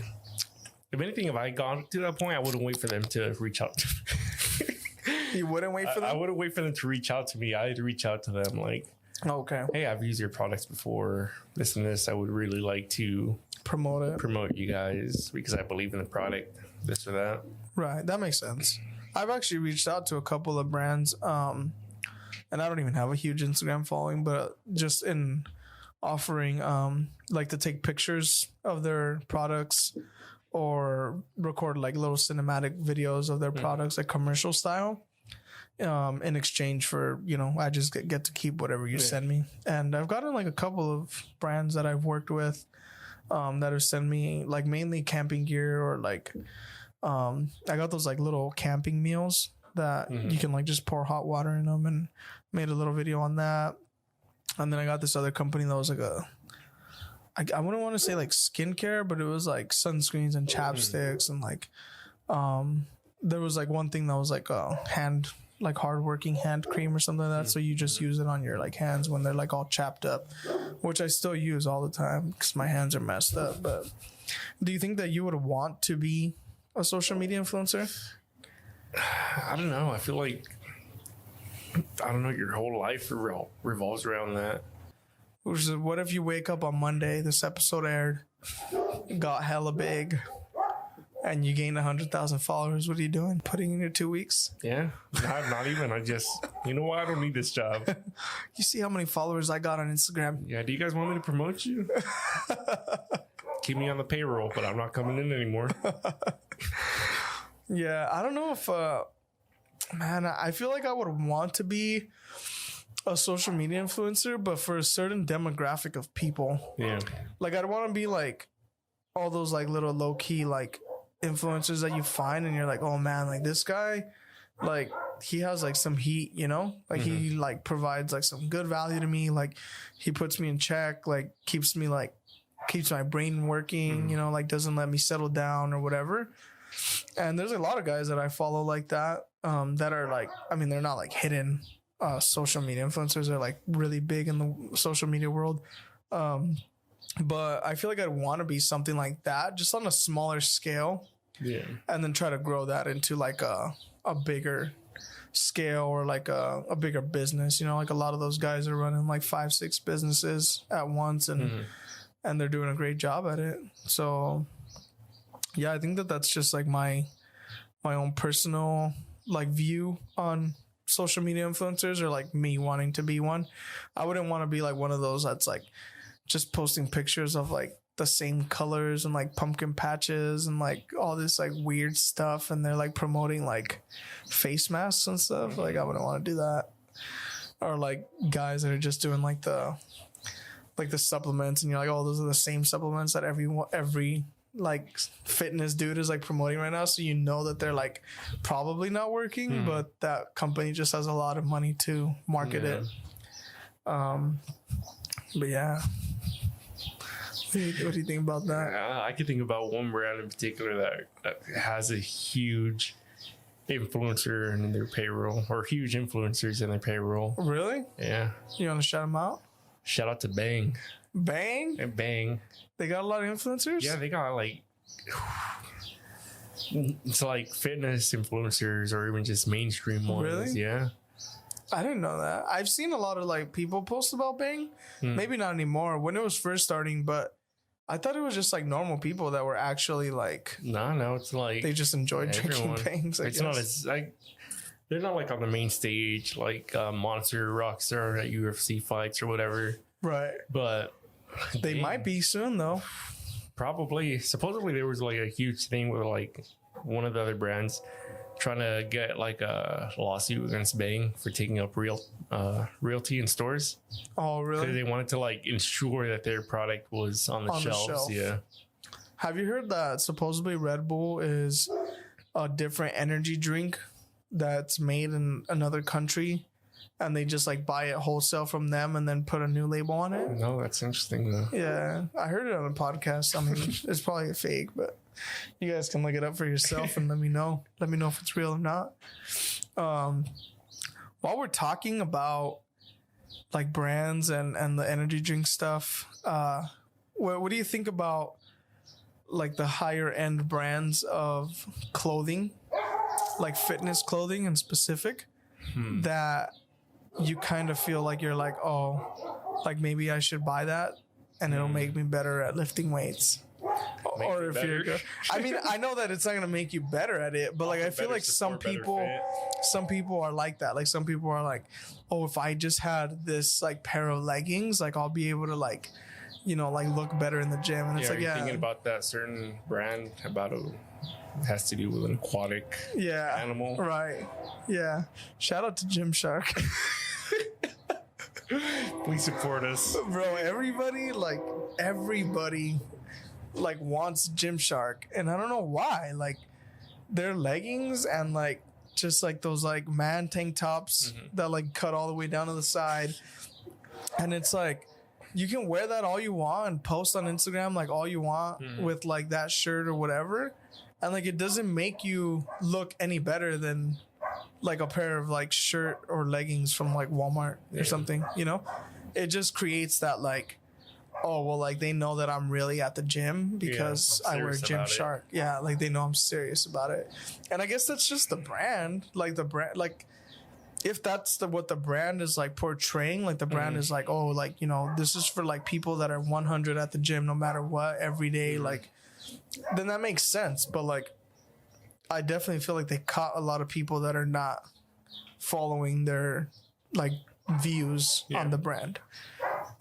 If anything, if I got to that point, I wouldn't wait for them to reach out to me. You wouldn't wait for them? I wouldn't wait for them to reach out to me. I'd reach out to them like, okay, hey, I've used your products before. This and this. I would really like to promote you guys because I believe in the product. This or that. Right. That makes sense. I've actually reached out to a couple of brands, and I don't even have a huge Instagram following, but just in offering like to take pictures of their products or record like little cinematic videos of their products, like commercial style, in exchange for, you know, I just get to keep whatever you send me. And I've gotten like a couple of brands that I've worked with that have sent me like mainly camping gear, or like I got those like little camping meals that you can like just pour hot water in them, and made a little video on that. And then I got this other company that was like I wouldn't want to say like skincare, but it was like sunscreens and chapsticks, and like there was like one thing that was like a like hard-working hand cream or something like that. So you just use it on your like hands when they're like all chapped up, which I still use all the time because my hands are messed up. But do you think that you would want to be a social media influencer? I don't know. I feel like, I don't know, your whole life revolves around that. What if you wake up on Monday, this episode aired, got hella big, and you gained 100,000 followers? What are you doing? Putting in your 2 weeks? Yeah. Not even. I just, you know what? I don't need this job. You see how many followers I got on Instagram? Yeah. Do you guys want me to promote you? Keep me on the payroll, but I'm not coming in anymore. Yeah. I don't know if, man, I feel like I would want to be a social media influencer, but for a certain demographic of people. Yeah. Like, I'd want to be like all those like little low key like influencers that you find and you're like, oh man, like this guy, like he has like some heat, you know, like he like provides like some good value to me. Like he puts me in check, like keeps my brain working, you know, like doesn't let me settle down or whatever. And there's a lot of guys that I follow like that, that are like, I mean, they're not like hidden social media influencers. They're like really big in the social media world. But I feel like I'd want to be something like that, just on a smaller scale. Yeah. And then try to grow that into like a bigger scale, or like a bigger business. You know, like a lot of those guys are running like 5-6 businesses at once, and they're doing a great job at it. So yeah, I think that's just like my own personal like view on social media influencers, or like me wanting to be one. I wouldn't want to be like one of those that's like just posting pictures of like the same colors and like pumpkin patches and like all this like weird stuff, and they're like promoting like face masks and stuff. Like I wouldn't want to do that. Or like guys that are just doing like the supplements, and you're like, oh, those are the same supplements that every like fitness dude is like promoting right now, so you know that they're like probably not working, but that company just has a lot of money to market it. But yeah, what do you think about that? I could think about one brand in particular that has a huge influencer in their payroll, or huge influencers in their payroll. Really? Yeah. You want to shout them out? Shout out to Bang. Bang? And Bang. They got a lot of influencers? Yeah, they got like, it's like fitness influencers, or even just mainstream ones. Really? Yeah. I didn't know that. I've seen a lot of like people post about Bang. Maybe not anymore, when it was first starting, but I thought it was just like normal people that were actually like, no, it's like they just enjoyed drinking Bangs. Not as like, they're not like on the main stage like Monster, Rockstar at UFC fights or whatever. Right. But they might be soon though. Probably. Supposedly there was like a huge thing with like one of the other brands trying to get like a lawsuit against Bang for taking up realty in stores. Oh, really? Because they wanted to like ensure that their product was on the shelves. Yeah. Have you heard that supposedly Red Bull is a different energy drink that's made in another country, and they just like buy it wholesale from them and then put a new label on it? No, that's interesting though. Yeah, I heard it on a podcast. I mean, it's probably a fake, but You guys can look it up for yourself and let me know. Let me know if it's real or not. While we're talking about like brands and the energy drink stuff, what do you think about like the higher end brands of clothing, like fitness clothing in specific, that you kind of feel like you're like, oh, like maybe I should buy that and it'll make me better at lifting weights? Or if you're good. I mean, I know that it's not going to make you better at it, but like I feel like some people are like that. Like some people are like, oh, if I just had this like pair of leggings, like I'll be able to like, you know, like look better in the gym. And it's like, yeah, thinking about that certain brand about it has to do with an aquatic animal, right? Yeah. Shout out to Gymshark. Please support us, bro. Everybody like wants Gymshark, and I don't know why. Like their leggings and like just like those like man tank tops that like cut all the way down to the side, and it's like you can wear that all you want and post on Instagram like all you want with like that shirt or whatever, and like it doesn't make you look any better than like a pair of like shirt or leggings from like Walmart or something, you know? It just creates that like, oh, well, like they know that I'm really at the gym because I wear Gymshark. Yeah, like they know I'm serious about it. And I guess that's just the brand. Like the brand, like if that's what the brand is like portraying, like the brand is like, oh, like, you know, this is for like people that are 100 at the gym no matter what every day, like, then that makes sense. But like, I definitely feel like they caught a lot of people that are not following their like views on the brand,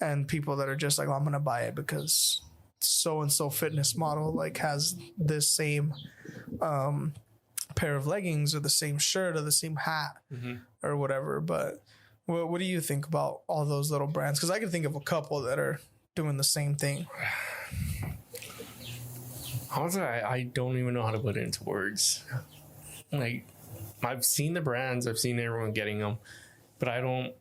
and people that are just like, oh, I'm gonna buy it because so and so fitness model like has this same pair of leggings or the same shirt or the same hat or whatever. But what do you think about all those little brands? Because I can think of a couple that are doing the same thing. Honestly, I don't even know how to put it into words. Like, I've seen the brands, I've seen everyone getting them, but I don't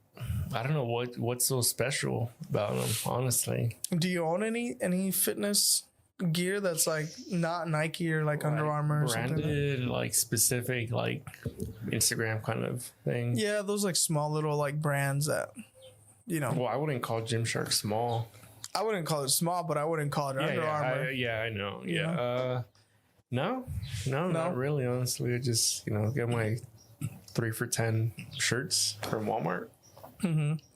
know what's so special about them, honestly. Do you own any fitness gear that's like not Nike or like Under Armour or branded, something? Like specific, like Instagram kind of thing? Yeah, those like small little like brands that, you know. Well, I wouldn't call Gymshark small. I wouldn't call it small, but I wouldn't call it Under Armour. I know. Yeah. No, not really, honestly. I just, get my 3 for $10 shirts from Walmart.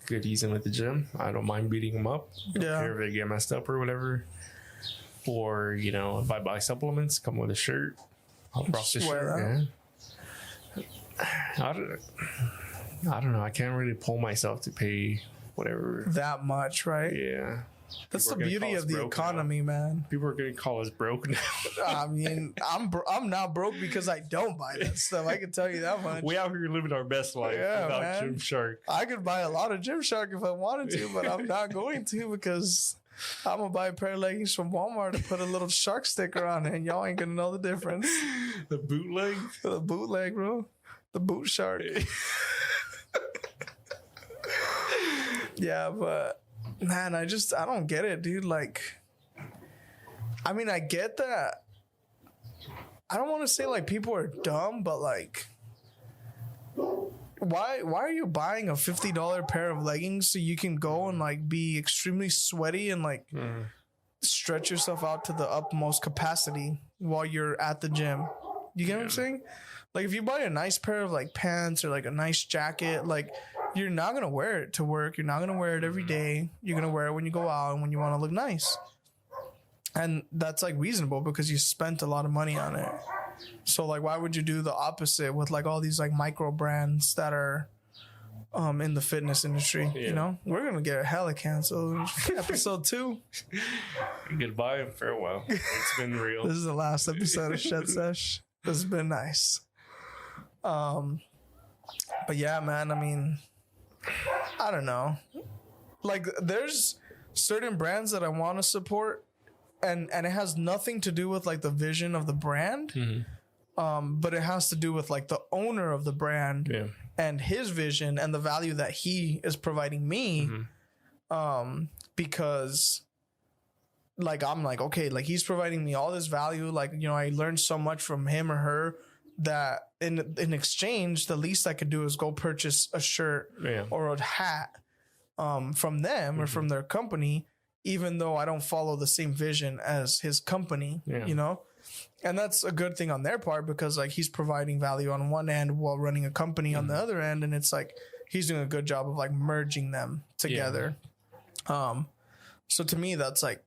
Could use them at the gym. I don't mind beating them up. Don't care if they get messed up or whatever. Or, if I buy supplements, come with a shirt. I'll rock the shirt. Yeah. I don't know. I can't really pull myself to pay whatever. That much, right? Yeah. That's the beauty of the economy, man. People are going to call us broke now. I mean, I'm not broke because I don't buy that stuff. I can tell you that much. We out here living our best life without Gymshark. I could buy a lot of Gymshark if I wanted to, but I'm not going to because I'm going to buy a pair of leggings from Walmart and put a little shark sticker on it, and y'all ain't going to know the difference. The bootleg? The bootleg, bro. The boot shark. Yeah, but... man, I don't get it, dude. Like, I mean, I get that. I don't want to say like people are dumb, but like, why are you buying a $50 pair of leggings so you can go and like be extremely sweaty and like stretch yourself out to the utmost capacity while you're at the gym? You get what I'm saying? Like, if you buy a nice pair of like pants or like a nice jacket, like, you're not going to wear it to work. You're not going to wear it every day. You're going to wear it when you go out and when you want to look nice. And that's like reasonable because you spent a lot of money on it. So like, why would you do the opposite with like all these like micro brands that are in the fitness industry? Yeah. We're going to get hella canceled. Episode 2. Goodbye and farewell. It's been real. This is the last episode of Shed Sesh. This has been nice. But yeah, man, I mean, I don't know. Like, there's certain brands that I want to support, and it has nothing to do with like the vision of the brand, but it has to do with like the owner of the brand and his vision and the value that he is providing me. Because like I'm like, okay, like he's providing me all this value. Like, you know, I learned so much from him or her that in exchange, the least I could do is go purchase a shirt or a hat from them or from their company, even though I don't follow the same vision as his company, you know? And that's a good thing on their part because like he's providing value on one end while running a company on the other end. And it's like, he's doing a good job of like merging them together. So to me, that's like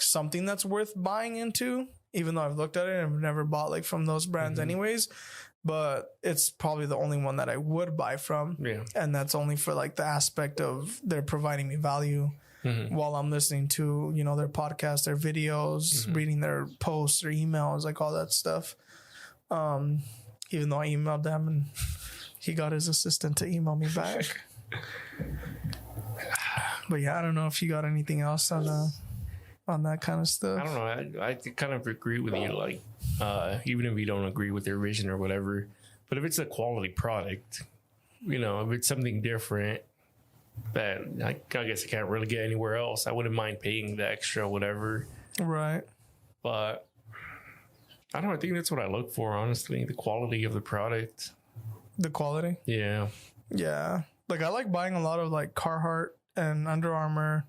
something that's worth buying into, even though I've looked at it and I've never bought like from those brands anyways, but it's probably the only one that I would buy from. And that's only for like the aspect of they're providing me value while I'm listening to, you know, their podcast, their videos, reading their posts or emails, like all that stuff. Even though I emailed them and he got his assistant to email me back. But yeah, I don't know if you got anything else on that kind of stuff. I don't know. I kind of agree with you. Like, even if you don't agree with their vision or whatever, but if it's a quality product, you know, if it's something different that I guess I can't really get anywhere else, I wouldn't mind paying the extra, whatever. Right. But I don't know. I think that's what I look for, honestly. The quality of the product. The quality? Yeah. Yeah. Like I like buying a lot of like Carhartt and Under Armour.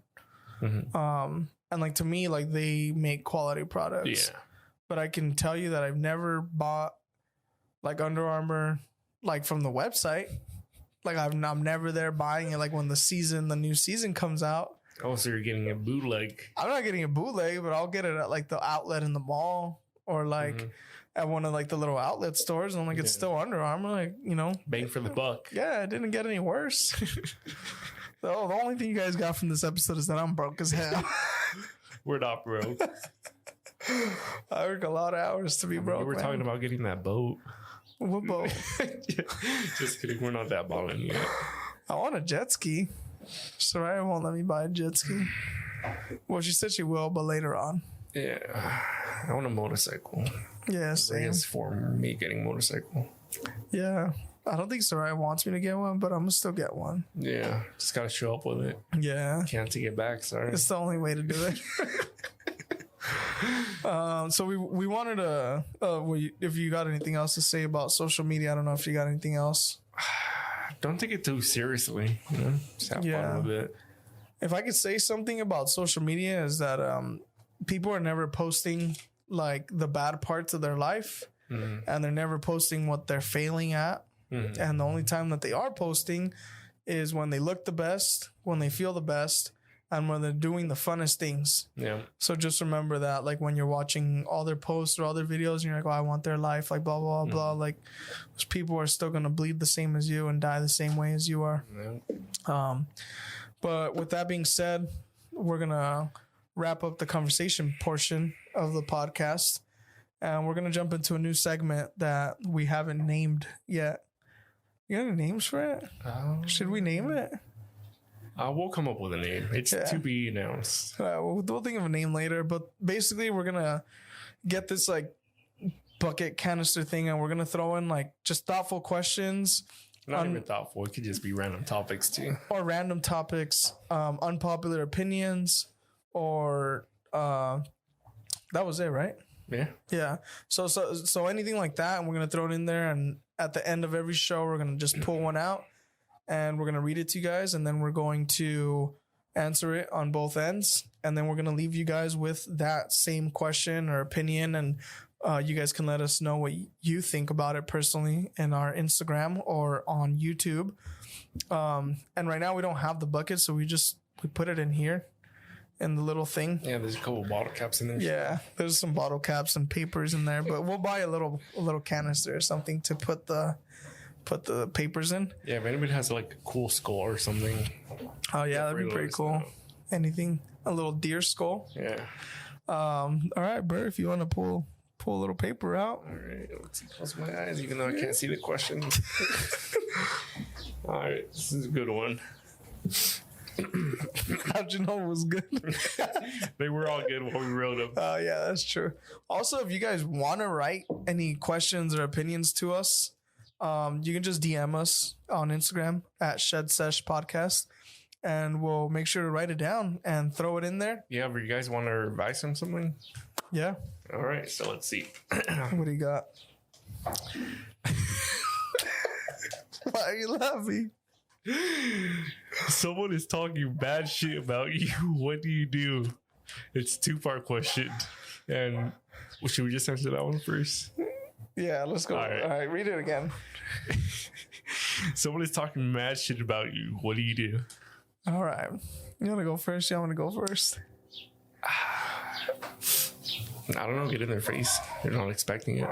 And like to me, like they make quality products. Yeah. But I can tell you that I've never bought like Under Armour like from the website. Like I'm never there buying it like when the new season comes out. Oh, so you're getting a bootleg. I'm not getting a bootleg, but I'll get it at like the outlet in the mall or like at one of like the little outlet stores. And I'm like, it's still Under Armour, like, you know. Bang for the buck. Yeah, it didn't get any worse. The only thing you guys got from this episode is that I'm broke as hell. We're not broke. I work a lot of hours to be broke. We were talking about getting that boat. What boat? Just kidding. We're not that balling yet. I want a jet ski. Soraya won't let me buy a jet ski. Well, she said she will, but later on. Yeah. I want a motorcycle. Yeah, same. It's for me getting a motorcycle. Yeah. I don't think Soraya wants me to get one, but I'm going to still get one. Yeah. Just got to show up with it. Yeah. Can't take it back. Sorry. It's the only way to do it. So we wanted to, if you got anything else to say about social media, I don't know if you got anything else. Don't take it too seriously. You know? Just have fun with it. If I could say something about social media is that people are never posting like the bad parts of their life and they're never posting what they're failing at. And the only time that they are posting is when they look the best, when they feel the best, and when they're doing the funnest things. Yeah. So just remember that, like when you're watching all their posts or all their videos, and you're like, oh, I want their life, like blah, blah, blah. Like those people are still going to bleed the same as you and die the same way as you are. Yeah. But with that being said, we're going to wrap up the conversation portion of the podcast. And we're going to jump into a new segment that we haven't named yet. You got any names for it? Should we name it? We'll come up with a name. It's to be announced. We'll think of a name later. But basically, we're going to get this like bucket canister thing and we're going to throw in like just thoughtful questions. Not even thoughtful. It could just be random topics too. Or random topics, unpopular opinions, or that was it, right? Yeah. Yeah. So anything like that, and we're going to throw it in there. And at the end of every show, we're going to just pull one out. And we're going to read it to you guys, and then we're going to answer it on both ends. And then we're going to leave you guys with that same question or opinion. And you guys can let us know what you think about it personally in our Instagram or on YouTube. And right now we don't have the bucket, so we put it in here in the little thing. Yeah, there's a couple bottle caps in there. Yeah, there's some bottle caps and papers in there, but we'll buy a little canister or something to put the papers in. Yeah, if anybody has like a cool skull or something. Oh yeah, that'd be pretty cool. Anything, a little deer skull. Yeah. All right, Bert, if you want to pull a little paper out. All right, let's close my eyes, even though I can't see the questions. All right, this is a good one. How'd you know it was good? They were all good when we wrote them. Oh yeah, that's true. Also, if you guys want to write any questions or opinions to us, you can just DM us on Instagram at shedseshpodcast, and we'll make sure to write it down and throw it in there. Yeah, but you guys want to advise him something? Yeah. All right, so let's see. What do you got? Why are you laughing? Someone is talking bad shit about you. What do you do? It's a 2-part question. And should we just answer that one first? Yeah, let's go. All right, read it again. Someone is talking mad shit about you. What do you do? All right. You want to go first? Yeah, I want to go first. I don't know. Get in their face. They're not expecting it.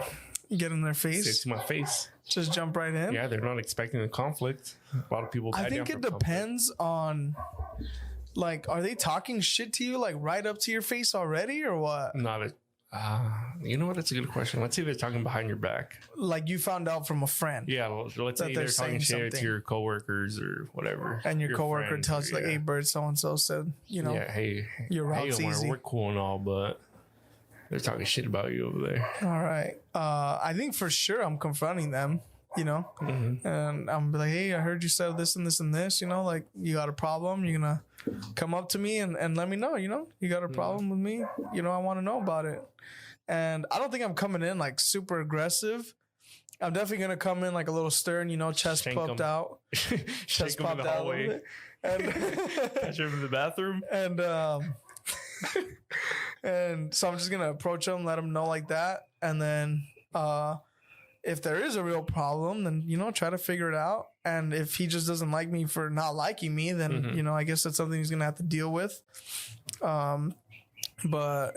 Get in their Say it face? to my face. Just jump right in? Yeah, they're not expecting a conflict. A lot of people. I think it depends on, like, are they talking shit to you, like, right up to your face already, or what? Not a. You know what? That's a good question. Let's say they're talking behind your back. Like, you found out from a friend. Yeah, let's say they're talking shit to your coworkers or whatever. And your coworker tells you, like, hey, Bert, so-and-so said, you know, yeah, hey, route's Omar, easy. We're cool and all, but they're talking shit about you over there. All right. I think for sure I'm confronting them, you know, and I'm like, hey, I heard you said this and this and this, you know, like, you got a problem. You're going to come up to me and let me know, you know, you got a problem with me. You know, I want to know about it. And I don't think I'm coming in like super aggressive. I'm definitely going to come in like a little stern, you know, chest puffed out. Chest popped out a little bit. And catch him in the bathroom. And so I'm just going to approach him, let him know like that. And then if there is a real problem, then, you know, try to figure it out. And if he just doesn't like me for not liking me, then, you know, I guess that's something he's going to have to deal with. But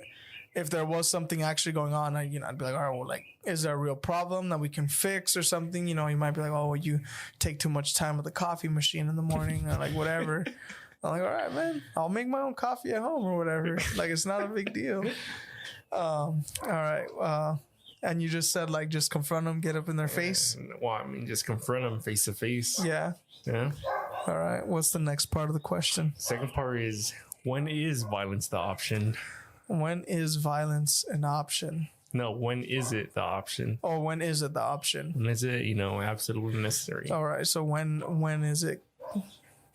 if there was something actually going on, I'd be like, all right, well, like, is there a real problem that we can fix or something? You know, he might be like, oh, well, you take too much time with the coffee machine in the morning or like whatever. I'm like, all right, man, I'll make my own coffee at home or whatever. Like, it's not a big deal. All right. And you just said, like, just confront them, get up in their face. Well, I mean, just confront them face to face. Yeah. Yeah. All right. What's the next part of the question? Second part is, when is violence the option? When is violence an option? No, when is it the option? Oh, when is it the option? When is it, you know, absolutely necessary? All right. So when is it,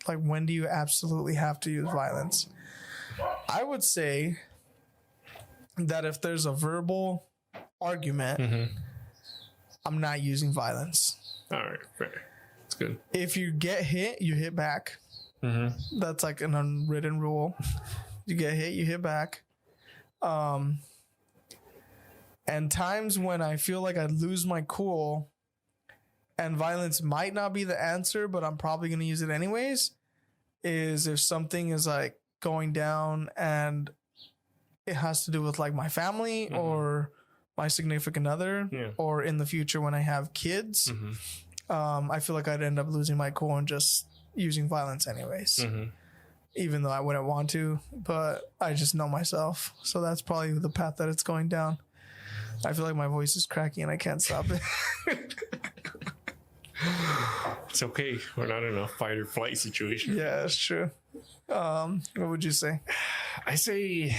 like, when do you absolutely have to use violence? I would say that if there's a verbal argument, I'm not using violence. All right, fair. That's good. If you get hit, you hit back. That's like an unwritten rule. You get hit, you hit back. And times when I feel like I'd lose my cool and violence might not be the answer, but I'm probably going to use it anyways, is if something is like going down and it has to do with like my family or my significant other, or in the future when I have kids, I feel like I'd end up losing my cool and just using violence anyways. Even though I wouldn't want to, but I just know myself. So that's probably the path that it's going down. I feel like my voice is cracking and I can't stop it. It's okay. We're not in a fight or flight situation. Yeah, that's true. What would you say? I say,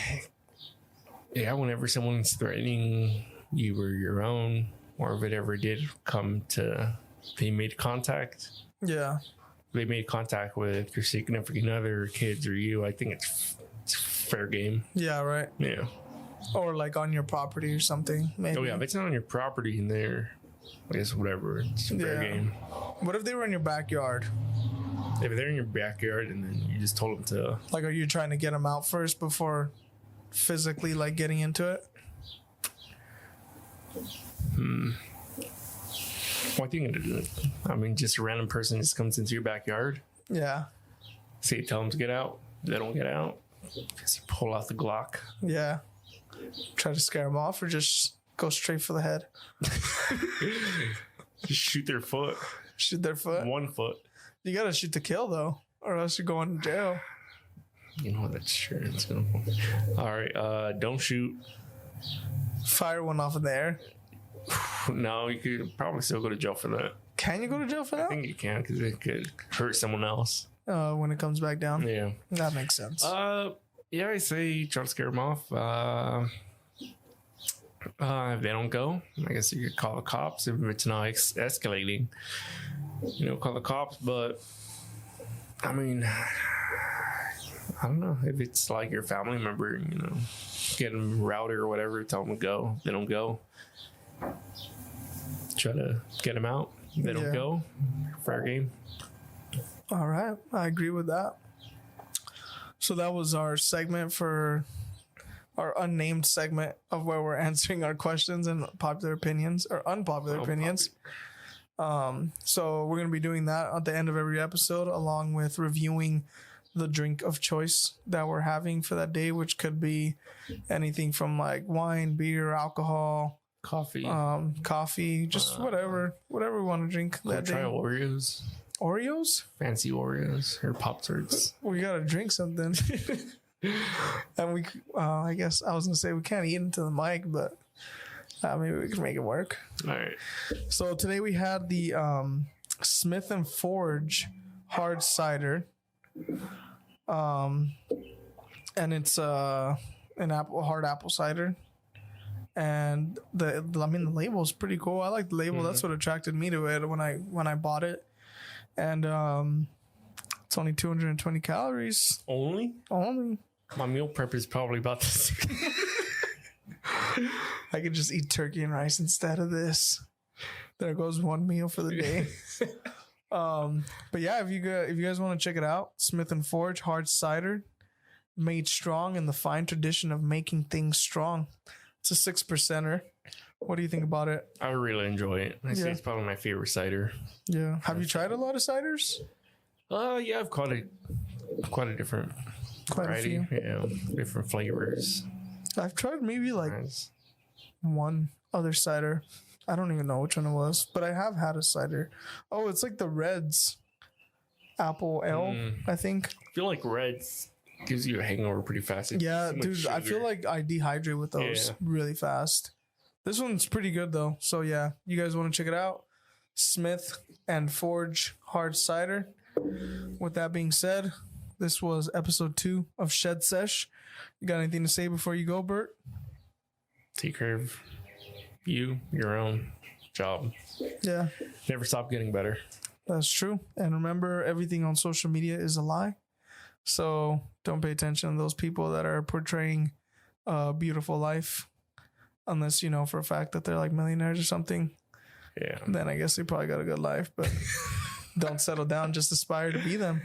yeah, whenever someone's threatening you or your own, or if it ever did come to, they made contact. Yeah. They made contact with your significant other, or kids, or you, I think it's fair game. Yeah, right. Yeah. Or like on your property or something, maybe. Oh, yeah, if it's not on your property in there, I guess whatever, it's fair game. What if they were in your backyard? If they're in your backyard and then you just told them to... Like, are you trying to get them out first before physically, like, getting into it? Well, I think just a random person just comes into your backyard. Yeah. Say, tell them to get out. They don't get out. Just pull out the Glock. Yeah. Try to scare them off or just go straight for the head? Just shoot their foot. Shoot their foot? One foot. You gotta shoot to kill, though, or else you're going to jail. You know what? That's true. That's good. All right. Don't shoot. Fire one off in the air. No, you could probably still go to jail for that. Can you go to jail for that? I think you can because it could hurt someone else. When it comes back down? Yeah. That makes sense. Yeah, I say try to scare them off. If they don't go, I guess you could call the cops if it's not escalating. You know, call the cops. But I mean, I don't know if it's like your family member, getting rowdy or whatever, tell them to go. They don't go. Try to get them out. They don't go. Fair game. All right. I agree with that. So that was our segment for our unnamed segment of where we're answering our questions and popular opinions or unpopular opinions. So we're going to be doing that at the end of every episode, along with reviewing the drink of choice that we're having for that day, which could be anything from like wine, beer, alcohol, coffee, just whatever we want to drink that day. Try Oreos, fancy Oreos or Pop-Tarts. We got to drink something. And I guess I was going to say we can't eat into the mic, but maybe we can make it work. All right. So today we had the Smith and Forge hard cider. And it's hard apple cider. And the label is pretty cool. I like the label. That's what attracted me to it when I bought it. And it's only 220 calories. Only? My meal prep is probably about this. I could just eat turkey and rice instead of this. There goes one meal for the day. But yeah, if you guys want to check it out, Smith and Forge hard cider, made strong in the fine tradition of making things strong. It's a 6%er. What do you think about it? I really enjoy it. I say it's probably my favorite cider. Yeah. Have you tried a lot of ciders? Yeah, I've quite a different variety. Yeah, different flavors. I've tried maybe like one other cider. I don't even know which one it was, but I have had a cider. Oh, it's like the Reds Apple Ale, I think. I feel like Reds gives you a hangover pretty fast. Yeah, dude, I feel like I dehydrate with those really fast. This one's pretty good though. So yeah, you guys want to check it out? Smith and Forge hard cider. With that being said, this was episode 2 of Shed Sesh. You got anything to say before you go, Bert? Take care of your own job. Yeah. Never stop getting better. That's true. And remember, everything on social media is a lie. So don't pay attention to those people that are portraying a beautiful life. Unless you know for a fact that they're like millionaires or something. Yeah. Then I guess they probably got a good life. But don't settle down. Just aspire to be them.